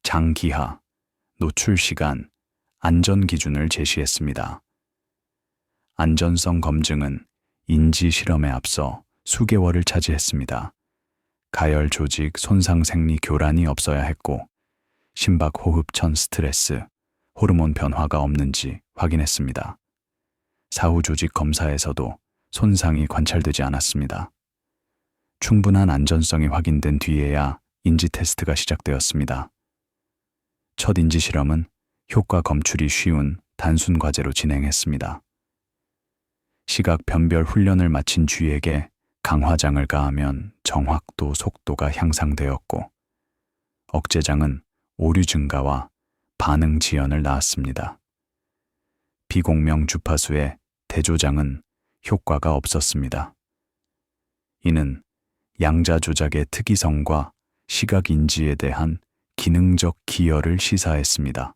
장기하, 노출 시간, 안전 기준을 제시했습니다. 안전성 검증은 인지 실험에 앞서 수개월을 차지했습니다. 가열 조직 손상 생리 교란이 없어야 했고, 심박 호흡천 스트레스, 호르몬 변화가 없는지 확인했습니다. 사후 조직 검사에서도 손상이 관찰되지 않았습니다. 충분한 안전성이 확인된 뒤에야 인지 테스트가 시작되었습니다. 첫 인지 실험은 효과 검출이 쉬운 단순 과제로 진행했습니다. 시각 변별 훈련을 마친 쥐에게 강화장을 가하면 정확도, 속도가 향상되었고, 억제장은 오류 증가와 반응 지연을 낳았습니다. 비공명 주파수의 대조장은 효과가 없었습니다. 이는 양자 조작의 특이성과 시각 인지에 대한 기능적 기여를 시사했습니다.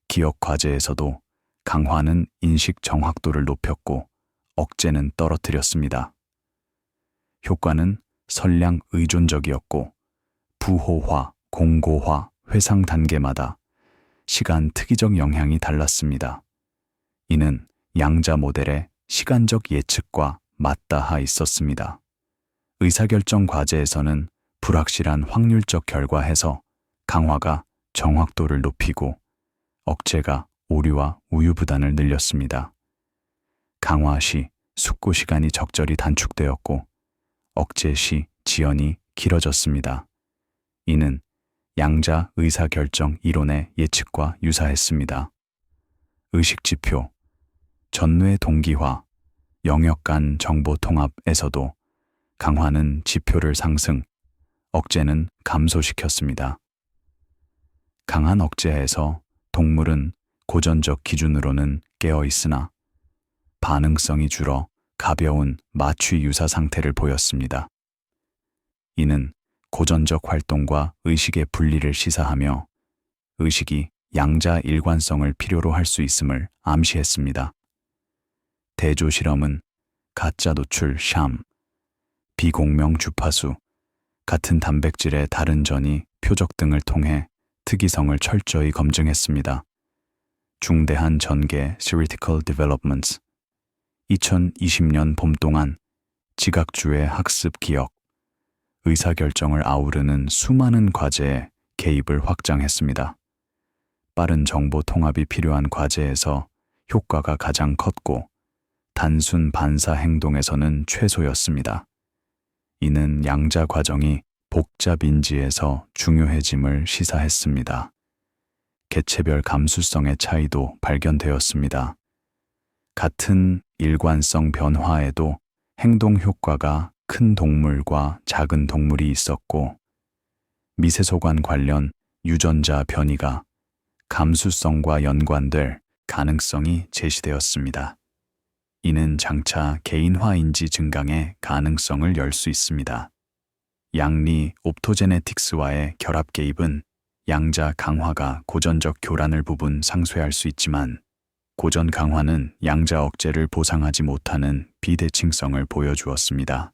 기억 과제에서도 강화는 인식 정확도를 높였고 억제는 떨어뜨렸습니다. 효과는 선량 의존적이었고 부호화, 공고화, 회상 단계마다 시간 특이적 영향이 달랐습니다. 이는 양자 모델의 시간적 예측과 맞닿아 있었습니다. 의사결정 과제에서는 불확실한 확률적 결과해서 강화가 정확도를 높이고 억제가 오류와 우유부단을 늘렸습니다. 강화 시 숙고 시간이 적절히 단축되었고 억제 시 지연이 길어졌습니다. 이는 양자 의사결정 이론의 예측과 유사했습니다. 의식지표, 전뇌 동기화, 영역 간 정보 통합에서도 강화는 지표를 상승, 억제는 감소시켰습니다. 강한 억제에서 동물은 고전적 기준으로는 깨어 있으나 반응성이 줄어 가벼운 마취 유사 상태를 보였습니다. 이는 고전적 활동과 의식의 분리를 시사하며 의식이 양자 일관성을 필요로 할 수 있음을 암시했습니다. 대조 실험은 가짜 노출 샴, 비공명 주파수, 같은 단백질의 다른 전이 표적 등을 통해 특이성을 철저히 검증했습니다. 중대한 전개 Theoretical Developments 2020년 봄 동안 지각주의 학습 기억, 의사결정을 아우르는 수많은 과제에 개입을 확장했습니다. 빠른 정보 통합이 필요한 과제에서 효과가 가장 컸고 단순 반사 행동에서는 최소였습니다. 이는 양자 과정이 복잡 인지에서 중요해짐을 시사했습니다. 개체별 감수성의 차이도 발견되었습니다. 같은 일관성 변화에도 행동 효과가 큰 동물과 작은 동물이 있었고 미세소관 관련 유전자 변이가 감수성과 연관될 가능성이 제시되었습니다. 이는 장차 개인화 인지 증강의 가능성을 열 수 있습니다. 양리 옵토제네틱스와의 결합 개입은 양자 강화가 고전적 교란을 부분 상쇄할 수 있지만 고전 강화는 양자 억제를 보상하지 못하는 비대칭성을 보여주었습니다.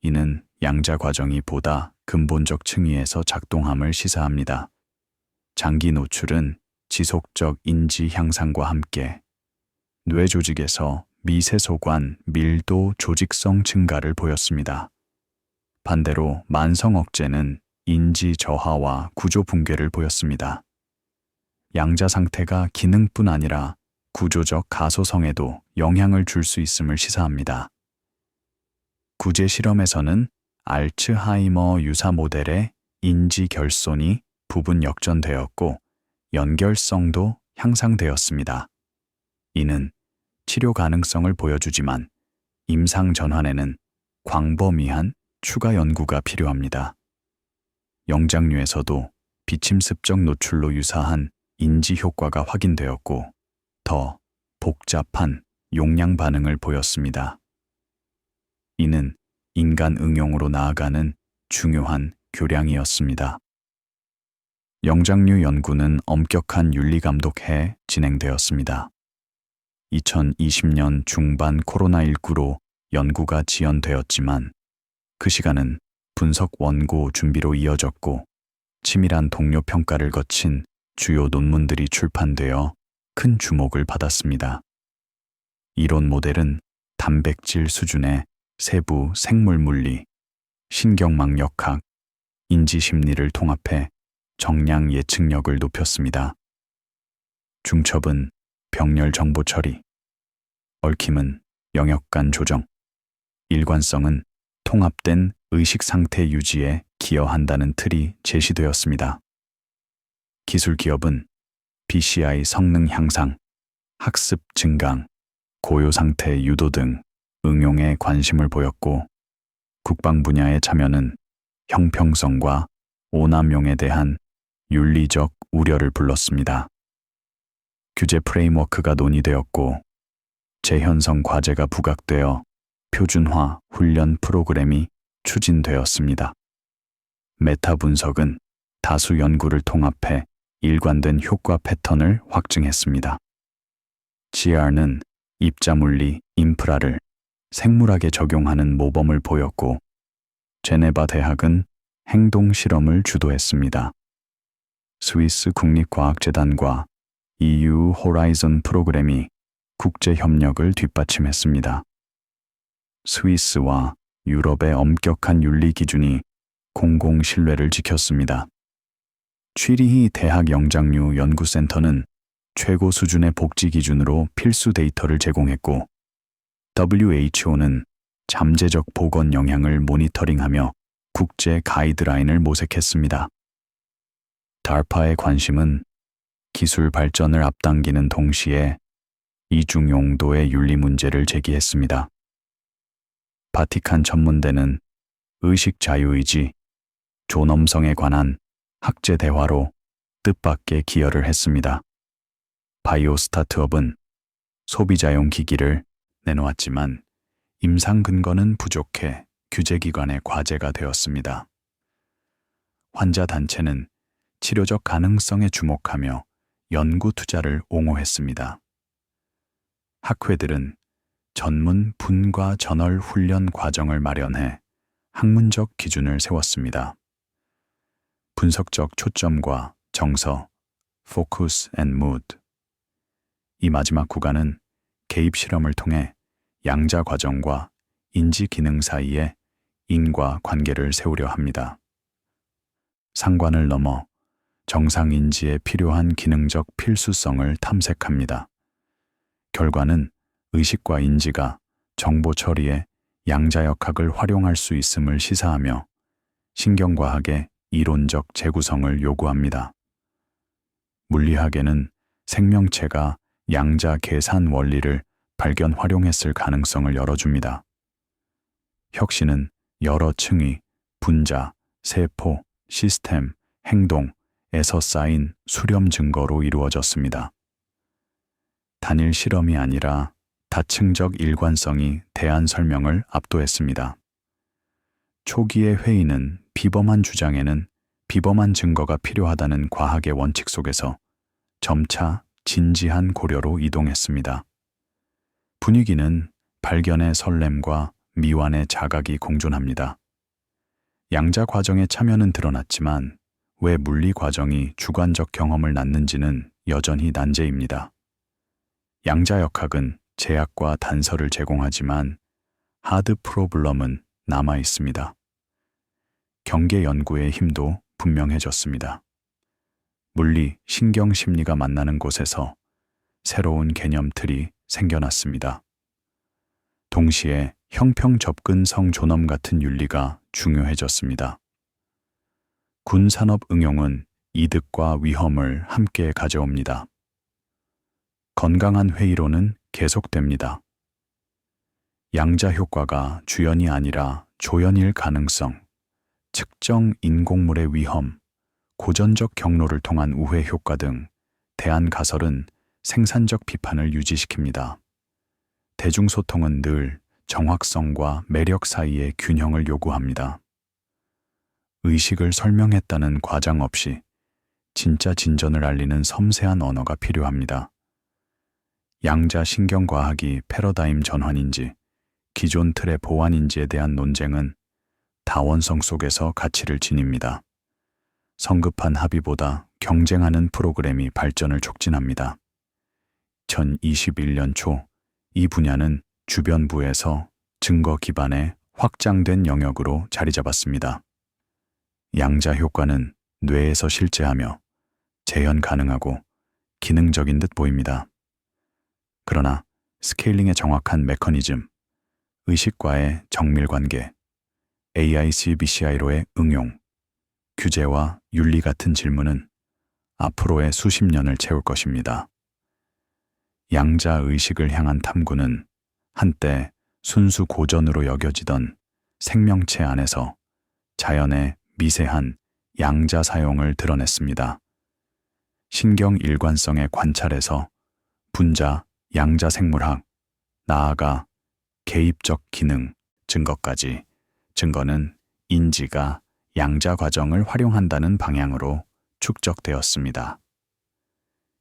이는 양자 과정이 보다 근본적 층위에서 작동함을 시사합니다. 장기 노출은 지속적 인지 향상과 함께 뇌 조직에서 미세소관 밀도 조직성 증가를 보였습니다. 반대로 만성 억제는 인지 저하와 구조 붕괴를 보였습니다. 양자 상태가 기능뿐 아니라 구조적 가소성에도 영향을 줄 수 있음을 시사합니다. 구제 실험에서는 알츠하이머 유사 모델의 인지 결손이 부분 역전되었고 연결성도 향상되었습니다. 이는 치료 가능성을 보여주지만 임상 전환에는 광범위한 추가 연구가 필요합니다. 영장류에서도 비침습적 노출로 유사한 인지 효과가 확인되었고 더 복잡한 용량 반응을 보였습니다. 이는 인간 응용으로 나아가는 중요한 교량이었습니다. 영장류 연구는 엄격한 윤리 감독하에 진행되었습니다. 2020년 중반 코로나19로 연구가 지연되었지만 그 시간은 분석 원고 준비로 이어졌고 치밀한 동료 평가를 거친 주요 논문들이 출판되어 큰 주목을 받았습니다. 이론 모델은 단백질 수준의 세부 생물 물리, 신경망역학, 인지 심리를 통합해 정량 예측력을 높였습니다. 중첩은 병렬 정보 처리, 얽힘은 영역 간 조정, 일관성은 통합된 의식 상태 유지에 기여한다는 틀이 제시되었습니다. 기술 기업은 BCI 성능 향상, 학습 증강, 고요 상태 유도 등 응용에 관심을 보였고, 국방 분야의 참여는 형평성과 오남용에 대한 윤리적 우려를 불렀습니다. 규제 프레임워크가 논의되었고, 재현성 과제가 부각되어 표준화 훈련 프로그램이 추진되었습니다. 메타 분석은 다수 연구를 통합해 일관된 효과 패턴을 확증했습니다. GR는 입자물리 인프라를 생물학에 적용하는 모범을 보였고, 제네바 대학은 행동 실험을 주도했습니다. 스위스 국립과학재단과 EU 호라이즌 프로그램이 국제 협력을 뒷받침했습니다. 스위스와 유럽의 엄격한 윤리 기준이 공공 신뢰를 지켰습니다. 취리히 대학 영장류 연구센터는 최고 수준의 복지 기준으로 필수 데이터를 제공했고, WHO는 잠재적 보건 영향을 모니터링하며 국제 가이드라인을 모색했습니다. DARPA의 관심은 기술 발전을 앞당기는 동시에 이중 용도의 윤리 문제를 제기했습니다. 바티칸 전문대는 의식 자유의지, 존엄성에 관한 학제 대화로 뜻밖의 기여를 했습니다. 바이오 스타트업은 소비자용 기기를 내놓았지만 임상 근거는 부족해 규제기관의 과제가 되었습니다. 환자 단체는 치료적 가능성에 주목하며 연구 투자를 옹호했습니다. 학회들은 전문 분과 전월 훈련 과정을 마련해 학문적 기준을 세웠습니다. 분석적 초점과 정서, Focus and Mood. 이 마지막 구간은 개입 실험을 통해 양자 과정과 인지 기능 사이에 인과 관계를 세우려 합니다. 상관을 넘어 정상 인지에 필요한 기능적 필수성을 탐색합니다. 결과는 의식과 인지가 정보 처리에 양자역학을 활용할 수 있음을 시사하며 신경과학의 이론적 재구성을 요구합니다. 물리학에는 생명체가 양자 계산 원리를 발견 활용했을 가능성을 열어줍니다. 혁신은 여러 층위, 분자, 세포, 시스템, 행동에서 쌓인 수렴 증거로 이루어졌습니다. 단일 실험이 아니라 다층적 일관성이 대안 설명을 압도했습니다. 초기의 회의는 비범한 주장에는 비범한 증거가 필요하다는 과학의 원칙 속에서 점차 진지한 고려로 이동했습니다. 분위기는 발견의 설렘과 미완의 자각이 공존합니다. 양자 과정의 참여는 드러났지만 왜 물리 과정이 주관적 경험을 낳는지는 여전히 난제입니다. 양자역학은 제약과 단서를 제공하지만 하드 프로블럼은 남아 있습니다. 경계 연구의 힘도 분명해졌습니다. 물리, 신경, 심리가 만나는 곳에서 새로운 개념 틀이 생겨났습니다. 동시에 형평 접근성 존엄 같은 윤리가 중요해졌습니다. 군산업 응용은 이득과 위험을 함께 가져옵니다. 건강한 회의로는 계속됩니다. 양자 효과가 주연이 아니라 조연일 가능성, 측정 인공물의 위험, 고전적 경로를 통한 우회 효과 등 대안 가설은 생산적 비판을 유지시킵니다. 대중소통은 늘 정확성과 매력 사이의 균형을 요구합니다. 의식을 설명했다는 과장 없이 진짜 진전을 알리는 섬세한 언어가 필요합니다. 양자 신경과학이 패러다임 전환인지 기존 틀의 보완인지에 대한 논쟁은 다원성 속에서 가치를 지닙니다. 성급한 합의보다 경쟁하는 프로그램이 발전을 촉진합니다. 2021년 초 이 분야는 주변부에서 증거 기반의 확장된 영역으로 자리 잡았습니다. 양자 효과는 뇌에서 실제하며 재현 가능하고 기능적인 듯 보입니다. 그러나 스케일링의 정확한 메커니즘, 의식과의 정밀 관계, AICBCI로의 응용, 규제와 윤리 같은 질문은 앞으로의 수십 년을 채울 것입니다. 양자 의식을 향한 탐구는 한때 순수 고전으로 여겨지던 생명체 안에서 자연의 미세한 양자 사용을 드러냈습니다. 신경 일관성의 관찰에서 분자, 양자 생물학, 나아가 개입적 기능, 증거까지, 증거는 인지가 양자 과정을 활용한다는 방향으로 축적되었습니다.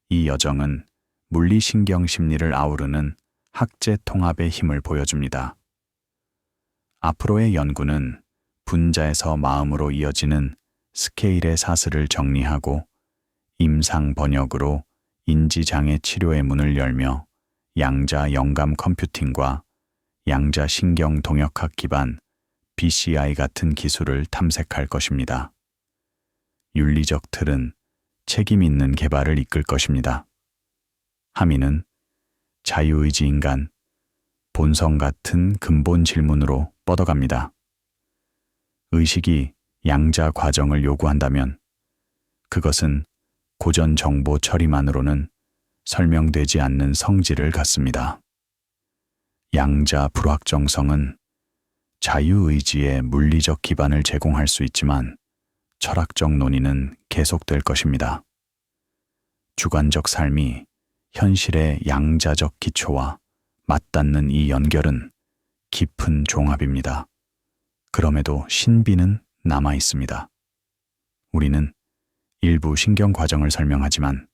이 여정은 물리신경 심리를 아우르는 학제 통합의 힘을 보여줍니다. 앞으로의 연구는 분자에서 마음으로 이어지는 스케일의 사슬을 정리하고 임상 번역으로 인지장애 치료의 문을 열며 양자 영감 컴퓨팅과 양자 신경 동역학 기반 BCI 같은 기술을 탐색할 것입니다. 윤리적 틀은 책임 있는 개발을 이끌 것입니다. 함의는 자유의지 인간, 본성 같은 근본 질문으로 뻗어갑니다. 의식이 양자 과정을 요구한다면 그것은 고전 정보 처리만으로는 설명되지 않는 성질을 갖습니다. 양자 불확정성은 자유의지의 물리적 기반을 제공할 수 있지만 철학적 논의는 계속될 것입니다. 주관적 삶이 현실의 양자적 기초와 맞닿는 이 연결은 깊은 종합입니다. 그럼에도 신비는 남아 있습니다. 우리는 일부 신경 과정을 설명하지만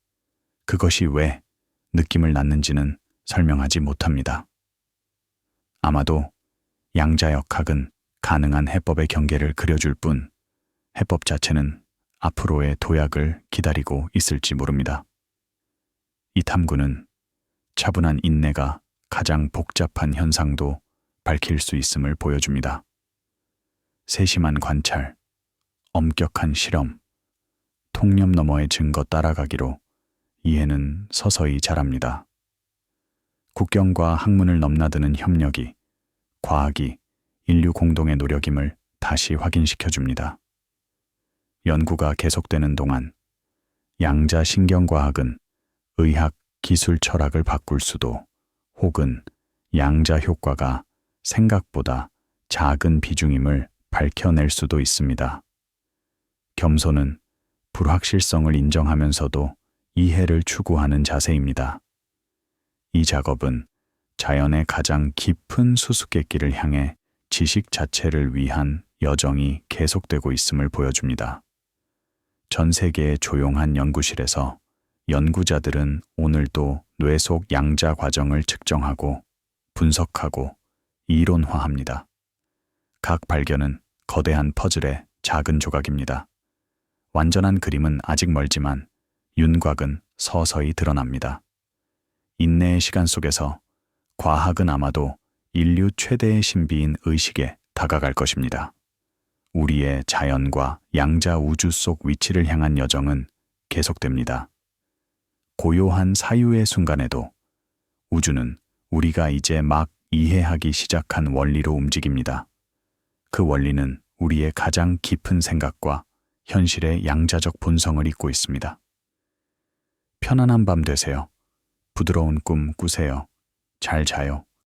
그것이 왜 느낌을 낳는지는 설명하지 못합니다. 아마도 양자역학은 가능한 해법의 경계를 그려줄 뿐 해법 자체는 앞으로의 도약을 기다리고 있을지 모릅니다. 이 탐구는 차분한 인내가 가장 복잡한 현상도 밝힐 수 있음을 보여줍니다. 세심한 관찰, 엄격한 실험, 통념 너머의 증거 따라가기로 이해는 서서히 자랍니다. 국경과 학문을 넘나드는 협력이 과학이 인류 공동의 노력임을 다시 확인시켜줍니다. 연구가 계속되는 동안 양자 신경과학은 의학, 기술 철학을 바꿀 수도 혹은 양자 효과가 생각보다 작은 비중임을 밝혀낼 수도 있습니다. 겸손은 불확실성을 인정하면서도 이해를 추구하는 자세입니다. 이 작업은 자연의 가장 깊은 수수께끼를 향해 지식 자체를 위한 여정이 계속되고 있음을 보여줍니다. 전 세계의 조용한 연구실에서 연구자들은 오늘도 뇌 속 양자 과정을 측정하고 분석하고 이론화합니다. 각 발견은 거대한 퍼즐의 작은 조각입니다. 완전한 그림은 아직 멀지만 윤곽은 서서히 드러납니다. 인내의 시간 속에서 과학은 아마도 인류 최대의 신비인 의식에 다가갈 것입니다. 우리의 자연과 양자 우주 속 위치를 향한 여정은 계속됩니다. 고요한 사유의 순간에도 우주는 우리가 이제 막 이해하기 시작한 원리로 움직입니다. 그 원리는 우리의 가장 깊은 생각과 현실의 양자적 본성을 잇고 있습니다. 편안한 밤 되세요. 부드러운 꿈 꾸세요. 잘 자요.